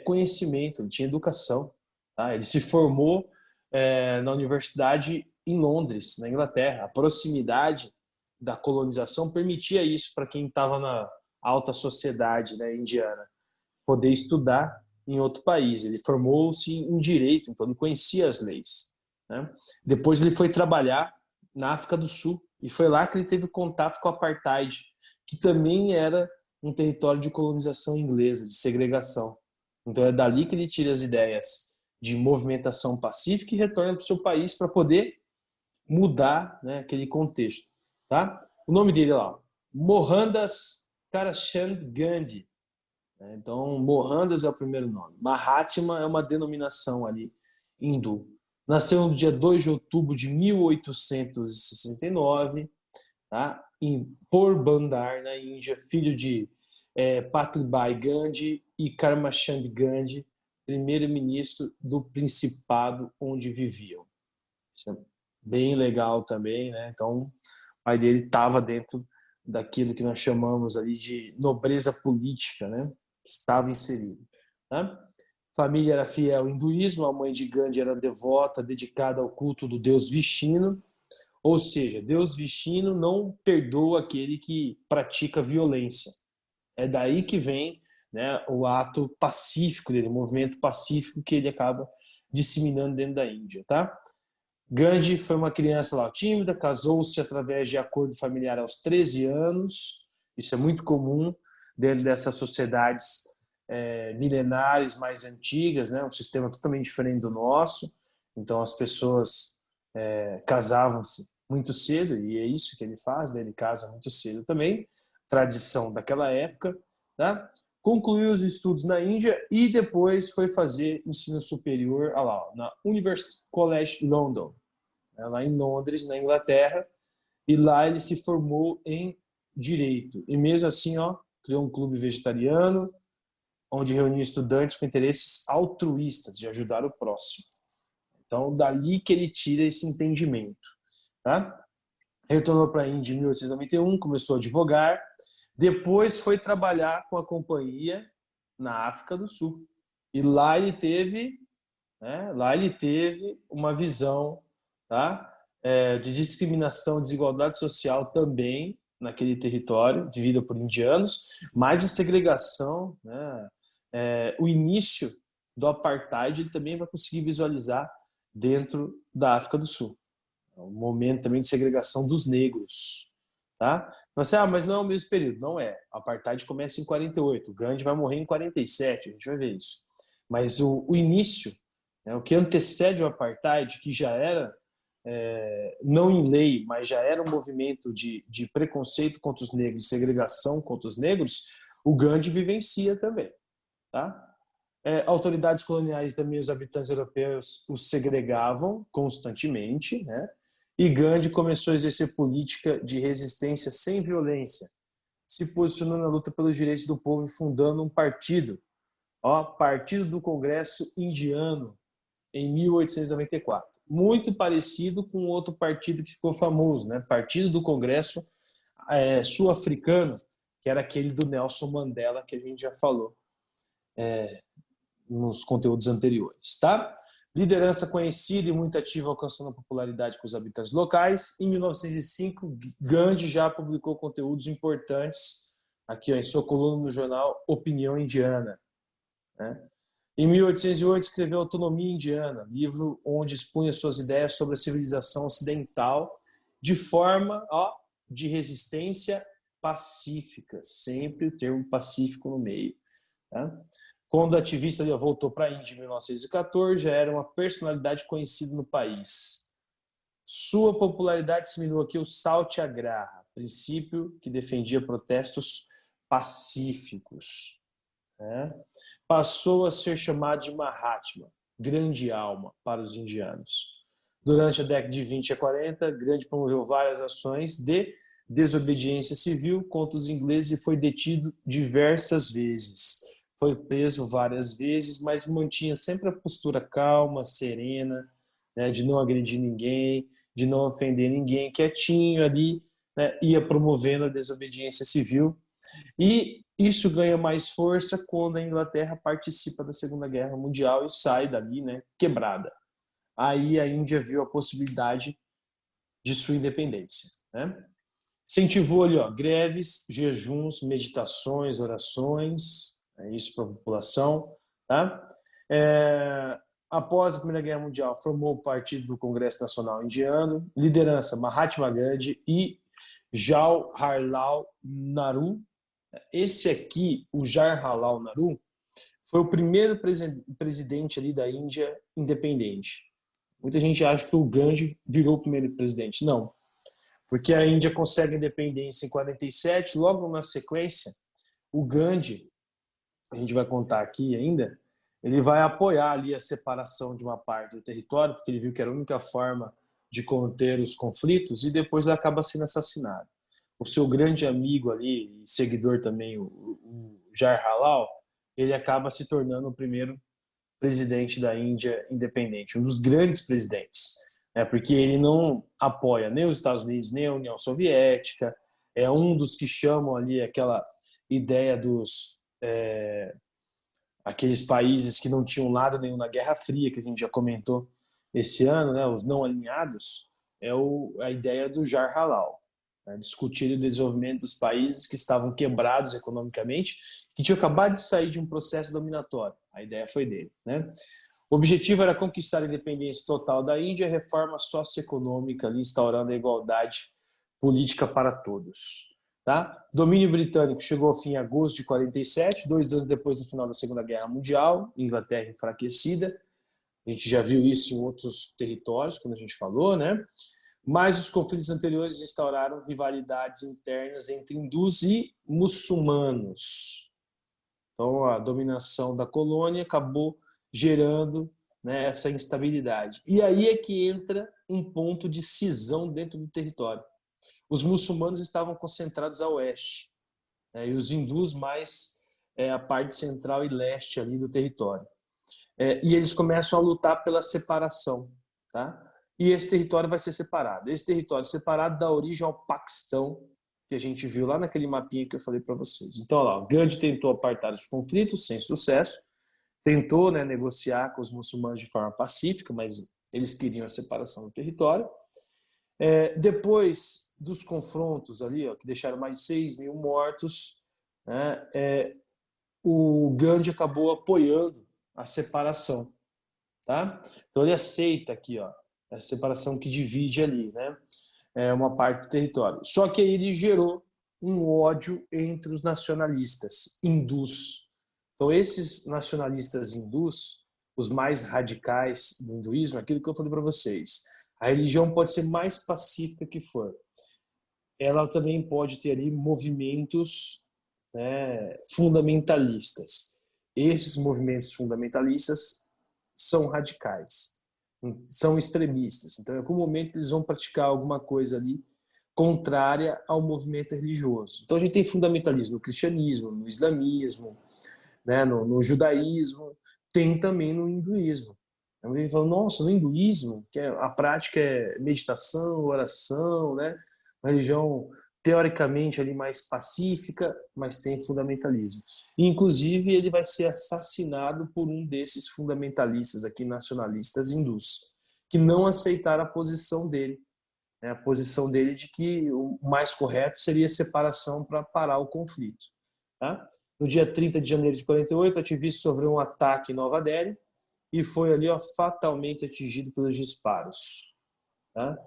conhecimento, ele tinha educação. Tá? Ele se formou na universidade em Londres, na Inglaterra. A proximidade da colonização permitia isso para quem estava na alta sociedade, né, indiana, poder estudar em outro país. Ele formou-se em direito, então ele conhecia as leis, né? Depois ele foi trabalhar na África do Sul e foi lá que ele teve contato com o apartheid, que também era um território de colonização inglesa, de segregação. Então é dali que ele tira as ideias de movimentação pacífica e retorna para o seu país para poder mudar, né, aquele contexto. Tá? O nome dele lá, Mohandas Karamchand Gandhi. Então, Mohandas é o primeiro nome. Mahatma é uma denominação ali hindu. Nasceu no dia 2 de outubro de 1869, tá? Em Porbandar, na Índia, filho de Patribhai Gandhi e Karmachand Gandhi, primeiro-ministro do Principado onde viviam. Isso é bem legal também, né? Então, o pai dele estava dentro daquilo que nós chamamos ali de nobreza política, né? Estava inserido. Né? Família era fiel ao hinduísmo, a mãe de Gandhi era devota, dedicada ao culto do deus Vishnu, ou seja, Deus Vishnu não perdoa aquele que pratica violência. É daí que vem, né, o ato pacífico dele, o movimento pacífico que ele acaba disseminando dentro da Índia. Tá? Gandhi foi uma criança lá tímida, casou-se através de acordo familiar aos 13 anos, isso é muito comum dentro dessas sociedades milenares mais antigas, né? Um sistema totalmente diferente do nosso. Então as pessoas casavam-se muito cedo, e é isso que ele faz, né? Ele casa muito cedo também, tradição daquela época. Tá? Concluiu os estudos na Índia e depois foi fazer ensino superior lá, na University College London, né? Lá em Londres, na Inglaterra, e lá ele se formou em Direito. E mesmo assim, criou um clube vegetariano, onde reunia estudantes com interesses altruístas, de ajudar o próximo. Então, dali que ele tira esse entendimento. Tá? Retornou para a Índia em 1891, começou a advogar, depois foi trabalhar com a companhia na África do Sul. E lá ele teve, né, uma visão, tá, de discriminação, desigualdade social também naquele território, dividido por indianos, mas a segregação, né, o início do apartheid ele também vai conseguir visualizar dentro da África do Sul. É um momento também de segregação dos negros. Tá? Você, mas não é o mesmo período. Não é. O apartheid começa em 48. O Gandhi vai morrer em 47. A gente vai ver isso. Mas o início, né, o que antecede o apartheid, que já era, não em lei, mas já era um movimento de preconceito contra os negros, segregação contra os negros, o Gandhi vivencia também. Tá? Autoridades coloniais também, os habitantes europeus os segregavam constantemente, né? E Gandhi começou a exercer política de resistência sem violência, se posicionou na luta pelos direitos do povo e fundando um partido, Partido do Congresso Indiano, em 1894. Muito parecido com outro partido que ficou famoso, né? Partido do Congresso Sul-Africano, que era aquele do Nelson Mandela, que a gente já falou nos conteúdos anteriores, tá? Liderança conhecida e muito ativa, alcançando popularidade com os habitantes locais. Em 1905, Gandhi já publicou conteúdos importantes aqui em sua coluna no jornal Opinião Indiana. Né? Em 1808, escreveu Autonomia Indiana, livro onde expunha suas ideias sobre a civilização ocidental de forma de resistência pacífica, sempre o termo pacífico no meio. Tá? Quando o ativista voltou para a Índia em 1914, já era uma personalidade conhecida no país. Sua popularidade assimilou aqui o Satyagraha, princípio que defendia protestos pacíficos. Né? Passou a ser chamado de Mahatma, grande alma para os indianos. Durante a década de 20 a 40, Gandhi promoveu várias ações de desobediência civil contra os ingleses e foi detido diversas vezes. Foi preso várias vezes, mas mantinha sempre a postura calma, serena, né, de não agredir ninguém, de não ofender ninguém, quietinho ali, né, ia promovendo a desobediência civil. E isso ganha mais força quando a Inglaterra participa da Segunda Guerra Mundial e sai dali, né, quebrada. Aí a Índia viu a possibilidade de sua independência. Né? Incentivou ali, greves, jejuns, meditações, orações, isso para a população. Tá? Após a Primeira Guerra Mundial, formou o Partido do Congresso Nacional Indiano, liderança Mahatma Gandhi e Jawaharlal Nehru. Esse aqui, o Jawaharlal Nehru, foi o primeiro presidente ali da Índia independente. Muita gente acha que o Gandhi virou o primeiro presidente. Não, porque a Índia consegue a independência em 47, logo na sequência, o Gandhi, a gente vai contar aqui ainda, ele vai apoiar ali a separação de uma parte do território, porque ele viu que era a única forma de conter os conflitos, e depois ele acaba sendo assassinado. O seu grande amigo ali, e seguidor também, o Jawaharlal, ele acaba se tornando o primeiro presidente da Índia independente, um dos grandes presidentes, porque ele não apoia nem os Estados Unidos, nem a União Soviética, é um dos que chamam ali aquela ideia dos aqueles países que não tinham lado nenhum na Guerra Fria, que a gente já comentou esse ano, né, os não alinhados, a ideia do Jawaharlal, né, discutir o desenvolvimento dos países que estavam quebrados economicamente, que tinham acabado de sair de um processo dominatório. A ideia foi dele. Né? O objetivo era conquistar a independência total da Índia e a reforma socioeconômica, ali, instaurando a igualdade política para todos. Tá? Domínio britânico chegou ao fim em agosto de 47, 2 anos depois do final da Segunda Guerra Mundial, Inglaterra enfraquecida. A gente já viu isso em outros territórios, quando a gente falou, né? Mas os conflitos anteriores instauraram rivalidades internas entre hindus e muçulmanos. Então, a dominação da colônia acabou gerando, né, essa instabilidade. E aí é que entra um ponto de cisão dentro do território. Os muçulmanos estavam concentrados a oeste, né, e os hindus mais a parte central e leste ali do território. E eles começam a lutar pela separação. Tá? E esse território vai ser separado. Esse território separado dá origem ao Paquistão, que a gente viu lá naquele mapinha que eu falei para vocês. Então, lá, o Gandhi tentou apartar os conflitos sem sucesso, tentou, né, negociar com os muçulmanos de forma pacífica, mas eles queriam a separação do território. Depois dos confrontos ali, ó, que deixaram mais de 6.000 mortos, né, o Gandhi acabou apoiando a separação, tá? Então ele aceita aqui, ó, a separação que divide ali, né, uma parte do território. Só que aí ele gerou um ódio entre os nacionalistas hindus. Então esses nacionalistas hindus, os mais radicais do hinduísmo, aquilo que eu falei para vocês, a religião pode ser mais pacífica que for, ela também pode ter ali movimentos, né, fundamentalistas. Esses movimentos fundamentalistas são radicais, são extremistas. Então, em algum momento, eles vão praticar alguma coisa ali contrária ao movimento religioso. Então, a gente tem fundamentalismo no cristianismo, no islamismo, né, no judaísmo, tem também no hinduísmo. Então, a gente fala, nossa, no hinduísmo, que a prática é meditação, oração, né, uma religião teoricamente ali mais pacífica, mas tem fundamentalismo. E, inclusive, ele vai ser assassinado por um desses fundamentalistas aqui, nacionalistas hindus, que não aceitaram a posição dele, né? A posição dele de que o mais correto seria separação para parar o conflito. Tá? No dia 30 de janeiro de 48, o ativistas sofreu um ataque em Nova Delhi e foi ali, ó, fatalmente atingido pelos disparos, tá?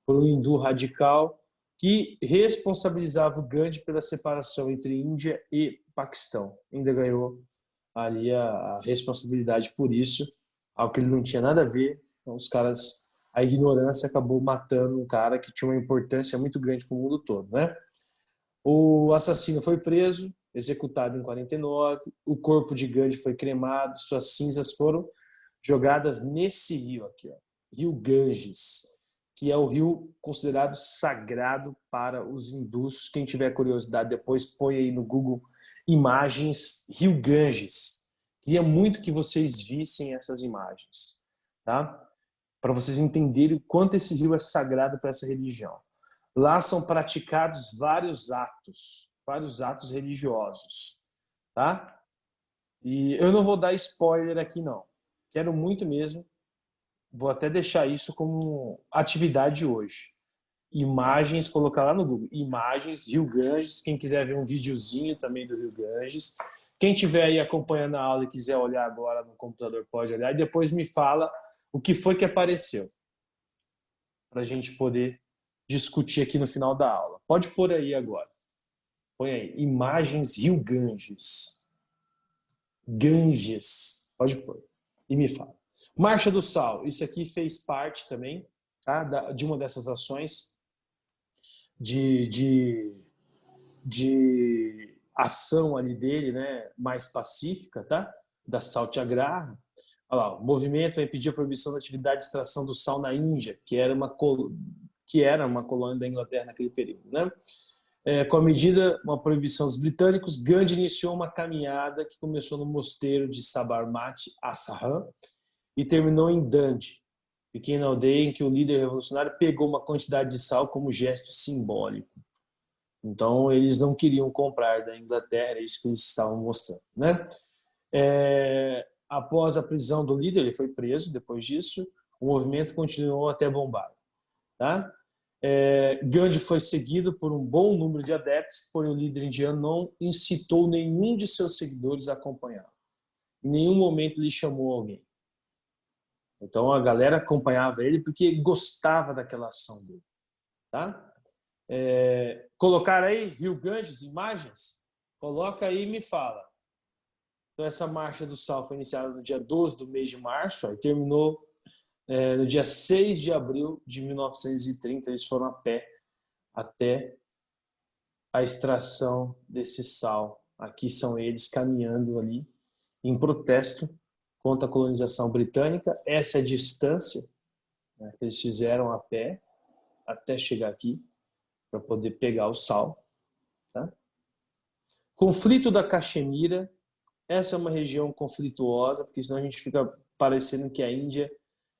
Por um hindu radical que responsabilizava o Gandhi pela separação entre Índia e Paquistão. Ainda ganhou ali a responsabilidade por isso, algo que ele não tinha nada a ver. Então, os caras, a ignorância acabou matando um cara que tinha uma importância muito grande para o mundo todo, né? O assassino foi preso, executado em 49, o corpo de Gandhi foi cremado, suas cinzas foram jogadas nesse rio aqui, ó, Rio Ganges, que é o rio considerado sagrado para os hindus. Quem tiver curiosidade, depois põe aí no Google imagens Rio Ganges. Queria muito que vocês vissem essas imagens, tá? Para vocês entenderem o quanto esse rio é sagrado para essa religião. Lá são praticados vários atos religiosos, tá? E eu não vou dar spoiler aqui, não. Quero muito mesmo. Vou até deixar isso como atividade hoje. Imagens, colocar lá no Google. Imagens, Rio Ganges. Quem quiser ver um videozinho também do Rio Ganges. Quem estiver aí acompanhando a aula e quiser olhar agora no computador, pode olhar. E depois me fala o que foi que apareceu. Para a gente poder discutir aqui no final da aula. Pode pôr aí agora. Põe aí. Imagens Rio Ganges. Ganges. Pode pôr. E me fala. Marcha do Sal, isso aqui fez parte também, tá, de uma dessas ações de ação ali dele, né, mais pacífica, tá, da Satyagraha. Olha lá, o movimento vai pedir a proibição da atividade de extração do sal na Índia, que era uma colônia da Inglaterra naquele período, né? Com a medida, uma proibição dos britânicos, Gandhi iniciou uma caminhada que começou no mosteiro de Sabarmati Ashram e terminou em Dandi, pequena aldeia em que o líder revolucionário pegou uma quantidade de sal como gesto simbólico. Então, eles não queriam comprar da Inglaterra, é isso que eles estavam mostrando, né? Após a prisão do líder, ele foi preso depois disso, o movimento continuou até Bombay, tá? Gandhi foi seguido por um bom número de adeptos, porém o líder indiano não incitou nenhum de seus seguidores a acompanhá-lo. Em nenhum momento ele chamou alguém. Então a galera acompanhava ele porque gostava daquela ação dele, tá? Colocar aí Rio Ganges, imagens? Coloca aí e me fala. Então essa marcha do sal foi iniciada no dia 12 do mês de março e terminou no dia 6 de abril de 1930. Eles foram a pé até a extração desse sal. Aqui são eles caminhando ali em protesto contra a colonização britânica. Essa é a distância, né, que eles fizeram a pé até chegar aqui para poder pegar o sal. Tá? Conflito da Caxemira. Essa é uma região conflituosa, porque senão a gente fica parecendo que a Índia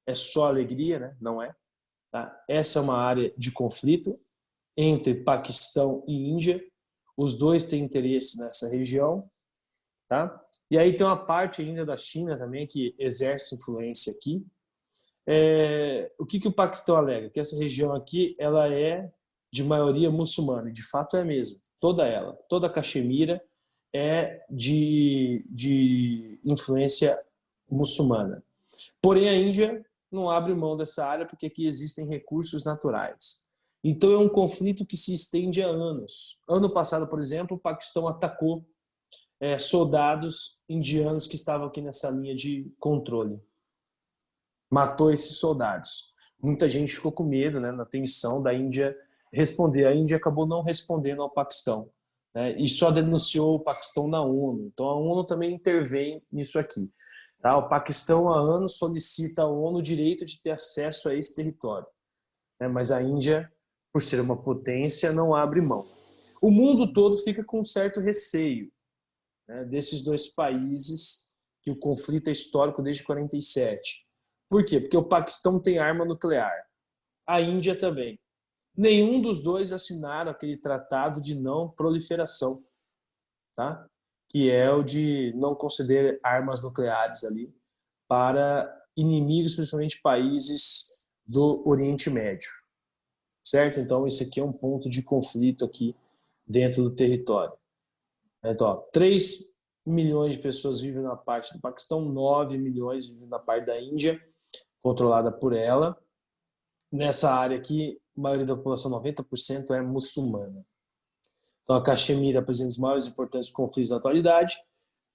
é só alegria, né? Não é. Tá? Essa é uma área de conflito entre Paquistão e Índia. Os dois têm interesse nessa região. Tá? E aí tem uma parte ainda da China também que exerce influência aqui. O que o Paquistão alega? Que essa região aqui ela é de maioria muçulmana, e de fato é mesmo. Toda ela, toda a Caxemira é de influência muçulmana. Porém, a Índia não abre mão dessa área porque aqui existem recursos naturais. Então, é um conflito que se estende há anos. Ano passado, por exemplo, o Paquistão atacou soldados indianos que estavam aqui nessa linha de controle. Matou esses soldados. Muita gente ficou com medo, né, na tensão da Índia responder. A Índia acabou não respondendo ao Paquistão, né, e só denunciou o Paquistão na ONU. Então, a ONU também intervém nisso aqui. Tá? O Paquistão há anos solicita à ONU o direito de ter acesso a esse território, né? Mas a Índia, por ser uma potência, não abre mão. O mundo todo fica com um certo receio, né, desses dois países, que o conflito é histórico desde 47. Por quê? Porque o Paquistão tem arma nuclear, a Índia também. Nenhum dos dois assinaram aquele tratado de não proliferação, tá? Que é o de não conceder armas nucleares ali para inimigos, principalmente países do Oriente Médio, certo? Então, esse aqui é um ponto de conflito aqui dentro do território. Então, 3 milhões de pessoas vivem na parte do Paquistão, 9 milhões vivem na parte da Índia, controlada por ela. Nessa área aqui, a maioria da população, 90%, é muçulmana. Então, a Caxemira apresenta os maiores e importantes conflitos da atualidade,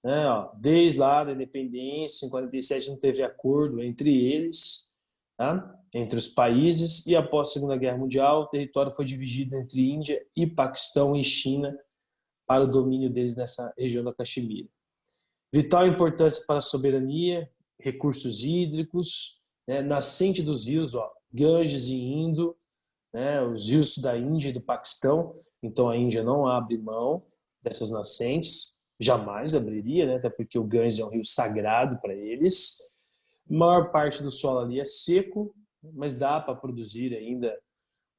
né? Desde lá da independência, em 47 não teve acordo entre eles, tá? Entre os países, e após a Segunda Guerra Mundial, o território foi dividido entre Índia e Paquistão e China para o domínio deles nessa região da Caxemira. Vital importância para a soberania, recursos hídricos, né? Nascente dos rios, Ganges e Indo, né? Os rios da Índia e do Paquistão. Então a Índia não abre mão dessas nascentes, jamais abriria, né? Até porque o Ganges é um rio sagrado para eles. A maior parte do solo ali é seco, mas dá para produzir ainda,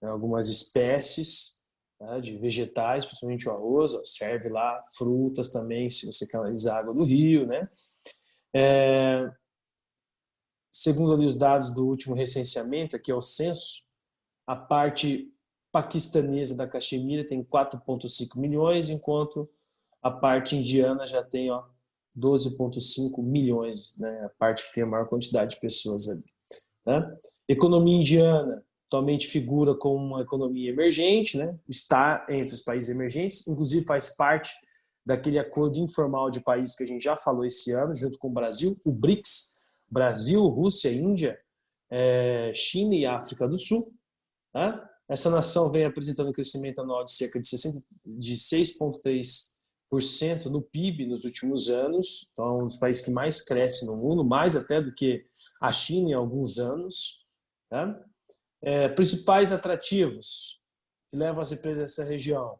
né, algumas espécies, né, de vegetais, principalmente o arroz. Serve lá frutas também, se você canalizar a água do rio, né? Segundo ali os dados do último recenseamento, aqui é o censo, a parte paquistanesa da Caxemira tem 4,5 milhões, enquanto a parte indiana já tem 12,5 milhões, né? A parte que tem a maior quantidade de pessoas ali. Né? Economia indiana atualmente figura como uma economia emergente, né? Está entre os países emergentes, inclusive faz parte daquele acordo informal de países que a gente já falou esse ano, junto com o Brasil, o BRICS, Brasil, Rússia, Índia, China e África do Sul. Tá? Essa nação vem apresentando um crescimento anual de cerca de 6,3% no PIB nos últimos anos. Então, é um dos países que mais cresce no mundo, mais até do que a China em alguns anos. Tá? Principais atrativos que levam as empresas a essa região: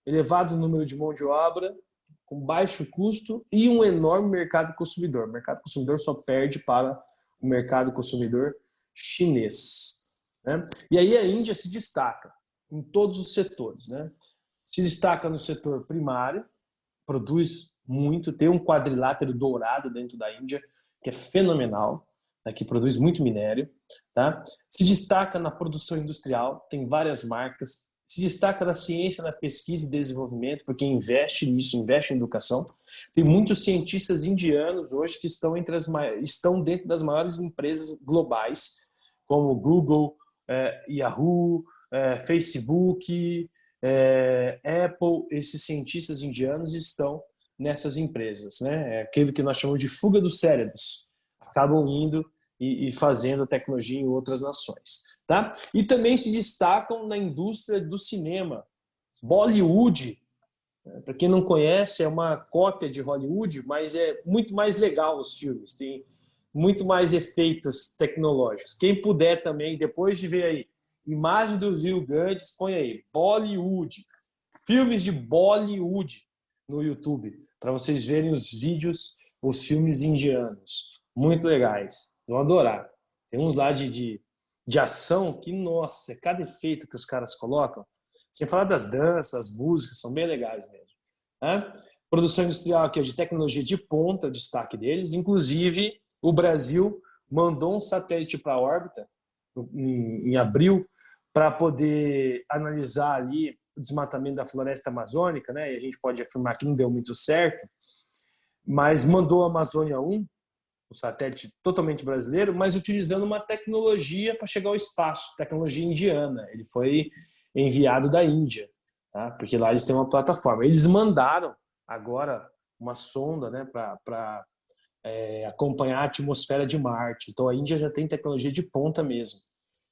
elevado número de mão de obra, com baixo custo e um enorme mercado consumidor. O mercado consumidor só perde para o mercado consumidor chinês. Né? E aí a Índia se destaca em todos os setores. Né? Se destaca no setor primário, produz muito, tem um quadrilátero dourado dentro da Índia, que é fenomenal, né? Que produz muito minério. Tá? Se destaca na produção industrial, tem várias marcas. Se destaca na ciência, na pesquisa e desenvolvimento, porque investe nisso, investe em educação. Tem muitos cientistas indianos hoje que estão dentro das maiores empresas globais, como Google, Yahoo, Facebook, Apple. Esses cientistas indianos estão nessas empresas, né? É aquilo que nós chamamos de fuga dos cérebros. Acabam indo e fazendo tecnologia em outras nações. Tá? E também se destacam na indústria do cinema. Bollywood, para quem não conhece, é uma cópia de Hollywood, mas é muito mais legal os filmes, tem muito mais efeitos tecnológicos. Quem puder também, depois de ver aí imagem do Rio Ganges, põe aí Bollywood, filmes de Bollywood no YouTube, para vocês verem os vídeos, os filmes indianos. Muito legais, vão adorar. Tem uns lá de ação que, nossa, cada efeito que os caras colocam, sem falar das danças, as músicas, são bem legais mesmo. Né? Produção industrial aqui, de tecnologia de ponta, destaque deles. Inclusive, o Brasil mandou um satélite para a órbita em abril para poder analisar ali o desmatamento da floresta amazônica, né? E a gente pode afirmar que não deu muito certo, mas mandou a Amazônia 1, um satélite totalmente brasileiro, mas utilizando uma tecnologia para chegar ao espaço, tecnologia indiana. Ele foi enviado da Índia, tá? Porque lá eles têm uma plataforma. Eles mandaram agora uma sonda, né, para acompanhar a atmosfera de Marte. Então a Índia já tem tecnologia de ponta mesmo.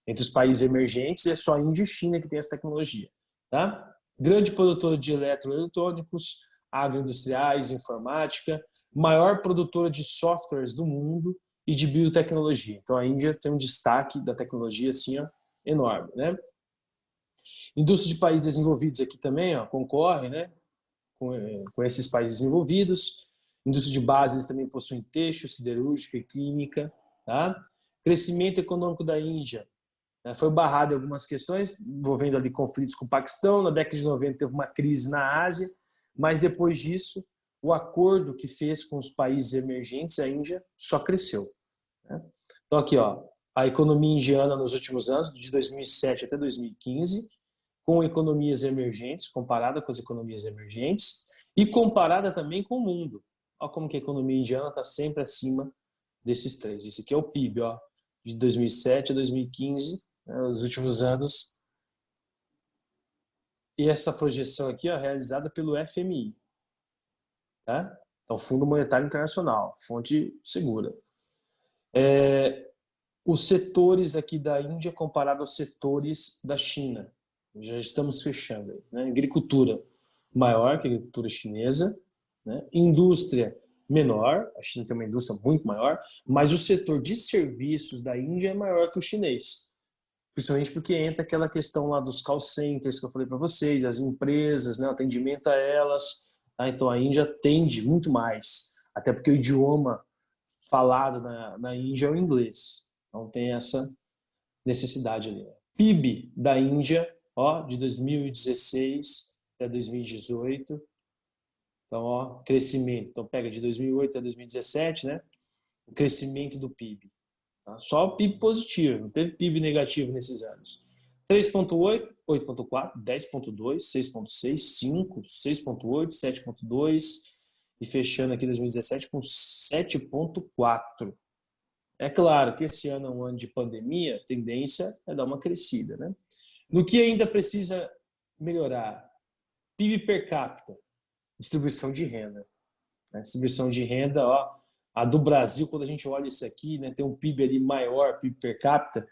Entre os países emergentes é só a Índia e China que tem essa tecnologia, tá? Grande produtora de eletroeletrônicos, agroindustriais, informática, maior produtora de softwares do mundo e de biotecnologia. Então a Índia tem um destaque da tecnologia assim, ó, enorme, né? Indústria de países desenvolvidos aqui também, ó, concorre, né, com esses países desenvolvidos. Indústria de base, eles também possuem têxtil, siderúrgica e química, tá? Crescimento econômico da Índia, né, foi barrado em algumas questões envolvendo ali conflitos com o Paquistão. Na década de 90 teve uma crise na Ásia, mas depois disso o acordo que fez com os países emergentes, a Índia só cresceu, né? Então aqui, ó, a economia indiana nos últimos anos, de 2007 até 2015, com economias emergentes, comparada com as economias emergentes e comparada também com o mundo. Olha como que a economia indiana está sempre acima desses três. Esse aqui é o PIB, ó, de 2007 a 2015, né, os últimos anos. E essa projeção aqui, ó, realizada pelo FMI, tá? Então, Fundo Monetário Internacional, fonte segura. Os setores aqui da Índia comparado aos setores da China. Já estamos fechando aí, né? Agricultura maior que a agricultura chinesa, né? Indústria menor, a China tem uma indústria muito maior, mas o setor de serviços da Índia é maior que o chinês, principalmente porque entra aquela questão lá dos call centers que eu falei para vocês, as empresas, né? O atendimento a elas, tá? Então a Índia atende muito mais, até porque o idioma falado na Índia é o inglês, então tem essa necessidade ali. PIB da Índia, ó, de 2016 até 2018. Então, ó, crescimento. Então, pega de 2008 a 2017, né? O crescimento do PIB. Tá? Só o PIB positivo, não teve PIB negativo nesses anos. 3,8, 8,4, 10,2, 6,6, 5, 6,8, 7,2 e fechando aqui 2017 com 7,4. É claro que esse ano é um ano de pandemia, a tendência é dar uma crescida, né? No que ainda precisa melhorar? PIB per capita, distribuição de renda. A distribuição de renda, ó, a do Brasil, quando a gente olha isso aqui, né, tem um PIB ali maior, PIB per capita,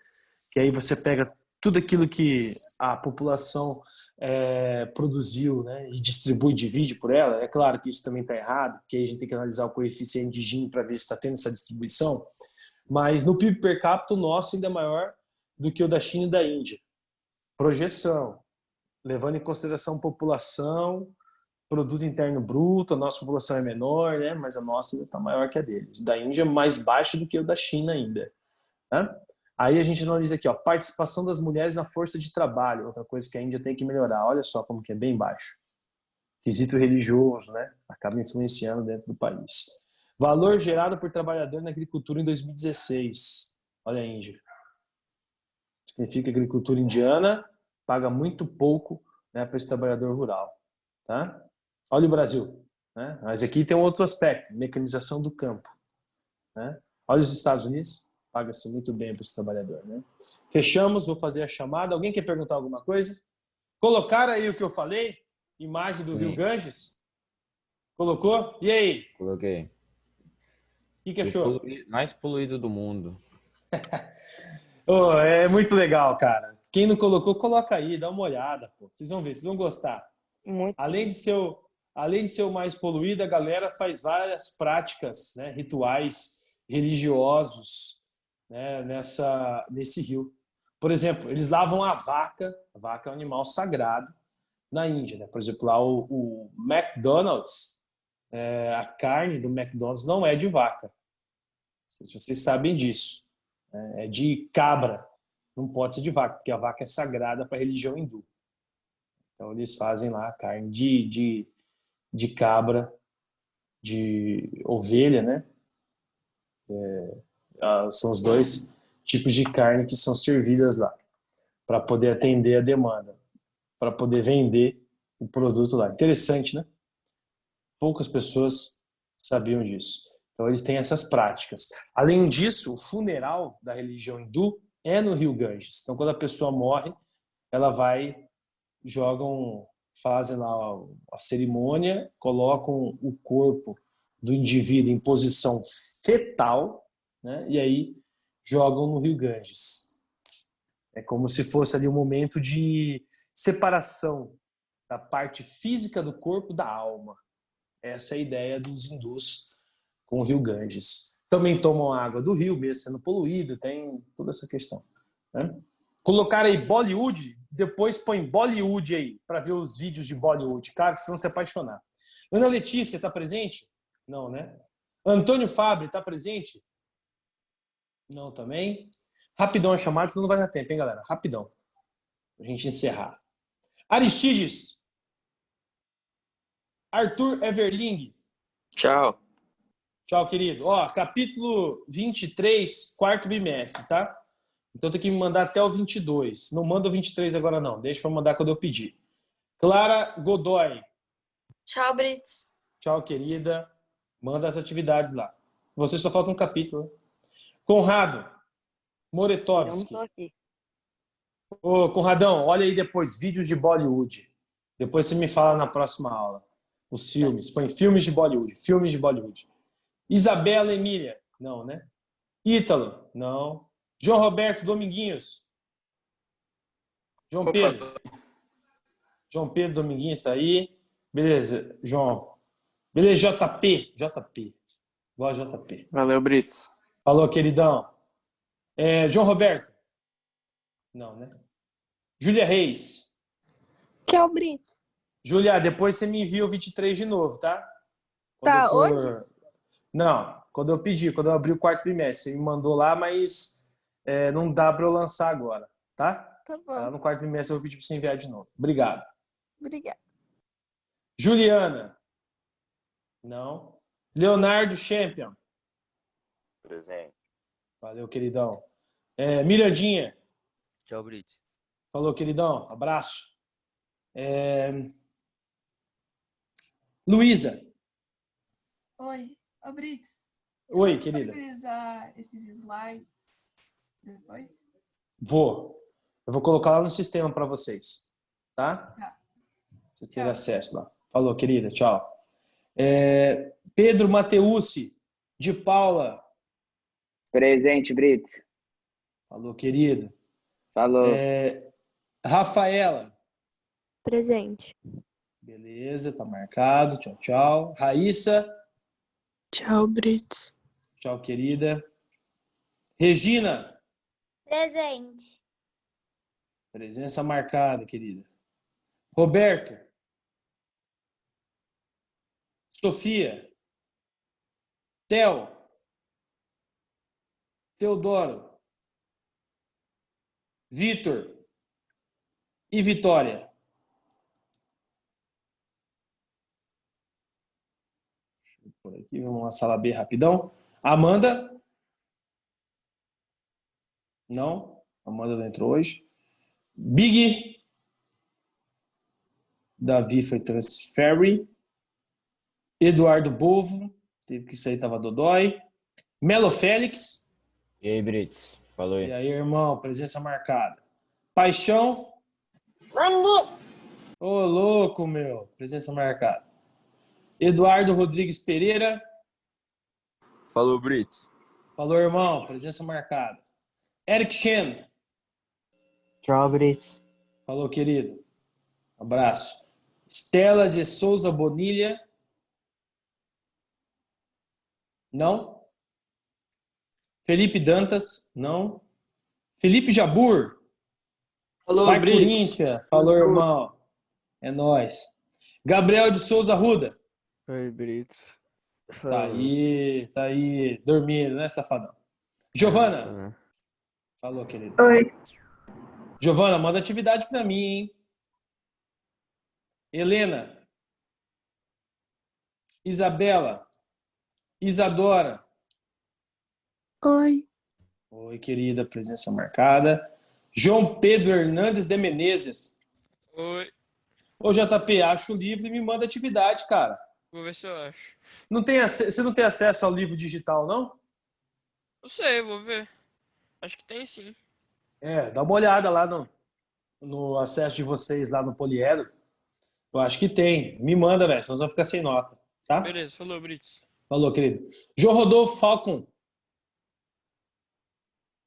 que aí você pega tudo aquilo que a população produziu, né, e distribui, divide por ela. É claro que isso também está errado, porque aí a gente tem que analisar o coeficiente de Gini para ver se está tendo essa distribuição. Mas no PIB per capita, o nosso ainda é maior do que o da China e da Índia. Projeção, levando em consideração população, produto interno bruto, a nossa população é menor, né? Mas a nossa ainda está maior que a deles. Da Índia é mais baixo do que o da China ainda, né? Aí a gente analisa aqui, ó, participação das mulheres na força de trabalho, outra coisa que a Índia tem que melhorar. Olha só como que é bem baixo. Quesito religioso, né? Acaba influenciando dentro do país. Valor gerado por trabalhador na agricultura em 2016. Olha a Índia. Significa que a agricultura indiana paga muito pouco, né, para esse trabalhador rural, tá? Olha o Brasil, né? Mas aqui tem um outro aspecto, mecanização do campo, né? Olha os Estados Unidos, paga-se muito bem para esse trabalhador, né? Fechamos, vou fazer a chamada. Alguém quer perguntar alguma coisa? Colocaram aí o que eu falei? Imagem do Sim. Rio Ganges? Colocou? E aí? Coloquei. O que achou? Mais poluído do mundo. Oh, é muito legal, cara. Quem não colocou, coloca aí, dá uma olhada, pô. Vocês vão ver, vocês vão gostar. Muito. Além de ser o mais poluído, a galera faz várias práticas, né, rituais religiosos, né, nesse rio. Por exemplo, eles lavam a vaca é um animal sagrado na Índia, né? Por exemplo, lá o McDonald's, a carne do McDonald's não é de vaca. Não sei se vocês sabem disso. É de cabra, não pode ser de vaca, porque a vaca é sagrada para a religião hindu. Então eles fazem lá a carne de de cabra, de ovelha, né? São os dois tipos de carne que são servidas lá para poder atender a demanda, para poder vender o produto lá. Interessante, né? Poucas pessoas sabiam disso. Então eles têm essas práticas. Além disso, o funeral da religião hindu é no Rio Ganges. Então quando a pessoa morre, ela vai, fazem lá a cerimônia, colocam o corpo do indivíduo em posição fetal, né? E aí jogam no Rio Ganges. É como se fosse ali um momento de separação da parte física do corpo da alma. Essa é a ideia dos hindus com o Rio Ganges. Também tomam água do rio, mesmo sendo poluído, tem toda essa questão, né? Colocar aí Bollywood, depois põe Bollywood aí, para ver os vídeos de Bollywood. Cara, vocês vão se apaixonar. Ana Letícia, está presente? Não, né? Antônio Fabre, está presente? Não, também. Rapidão a chamada, senão não vai dar tempo, hein, galera? Rapidão. Pra gente encerrar. Aristides. Arthur Everling. Tchau. Tchau, querido. Ó, capítulo 23, quarto bimestre, tá? Então tem que me mandar até o 22. Não manda o 23 agora, não. Deixa pra mandar quando eu pedir. Clara Godoy. Tchau, Brits. Tchau, querida. Manda as atividades lá. Você só falta um capítulo, né? Conrado Eu não Moretovski. tô aqui. Ô, Conradão, olha aí depois, vídeos de Bollywood. Depois você me fala na próxima aula. Os filmes. Põe filmes de Bollywood. Filmes de Bollywood. Isabela Emília. Não, né? Ítalo. Não. João Roberto Dominguinhos. João Opa, Pedro. João Pedro Dominguinhos está aí. Beleza, João. Beleza, JP. JP. Boa, JP. Valeu, Brits. Falou, queridão. João Roberto. Não, né? Júlia Reis. Tchau, Brits. Júlia, depois você me envia o 23 de novo, tá? Tá, hoje? Não, quando eu pedi, quando eu abri o quarto bimestre. Você me mandou lá, mas não dá para eu lançar agora, tá? Tá bom. Lá no quarto bimestre eu vou pedir para você enviar de novo. Obrigado. Obrigada. Juliana. Não. Leonardo Champion. Presente. Valeu, queridão. Mirandinha. Tchau, Brits. Falou, queridão. Abraço. Luísa. Oi, ô Brits. Oi, Você vai querida. disponibilizar esses slides depois? Eu vou colocar lá no sistema para vocês, tá? Tá. Você ter Tchau. acesso lá. Falou, querida. Tchau. Pedro Mateucci, de Paula. Presente, Brits. Falou, querido. Falou. Rafaela. Presente. Beleza, tá marcado. Tchau, tchau. Raíssa. Tchau, Brits. Tchau, querida. Regina. Presente. Presença marcada, querida. Roberto. Sofia. Theo. Teodoro. Vitor. E Vitória. Deixa eu por aqui, vamos na sala B rapidão. Amanda. Não. Amanda não entrou hoje. Big. Davi foi transfere. Eduardo Bovo. Teve que sair, estava dodói. Melo Félix. E aí, Brits? Falou E aí. aí, irmão, presença marcada. Paixão. Ô, louco, meu. Presença marcada. Eduardo Rodrigues Pereira. Falou, Brits. Falou, irmão. Presença marcada. Eric Shen. Tchau, Brits. Falou, querido. Abraço. Estela de Souza Bonilha. Não. Felipe Dantas. Não. Felipe Jabur. Falou, Vai, Brits. Corinthians. Falou, irmão. É nóis. Gabriel de Souza Arruda. Oi, Brits. Tá aí, dormindo, né, safadão? Giovana. Falou, querido. Oi. Giovana, manda atividade pra mim, hein? Helena. Isabela. Isadora. Oi. Oi, querida, presença marcada. João Pedro Hernandes de Menezes. Oi. Ô, JP, acha o livro e me manda atividade, cara. Vou ver se eu acho. Você não tem acesso ao livro digital, não? Não sei, vou ver. Acho que tem sim. Dá uma olhada lá no acesso de vocês lá no Poliedro. Eu acho que tem. Me manda, velho, senão você vai ficar sem nota, tá? Beleza, falou, Brits. Falou, querido. João Rodolfo Falcon.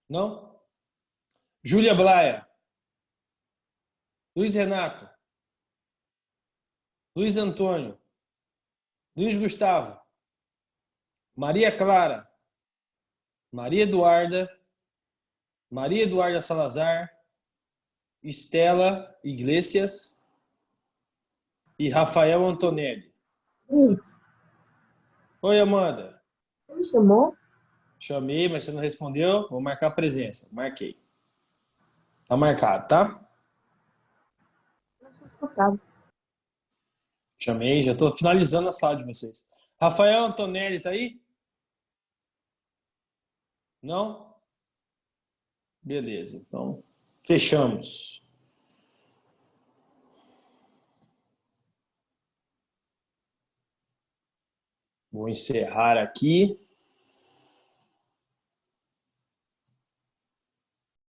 Não? Júlia Braia. Luiz Renato. Luiz Antônio. Luiz Gustavo. Maria Clara. Maria Eduarda. Maria Eduarda Salazar. Estela Iglesias. E Rafael Antonelli. Oi, Amanda. Você me chamou? Chamei, mas você não respondeu. Vou marcar a presença. Marquei. Tá marcado, tá? Não sou escutado. Chamei, já tô finalizando a sala de vocês. Rafael Antonelli tá aí? Não? Beleza, então fechamos. Vou encerrar aqui.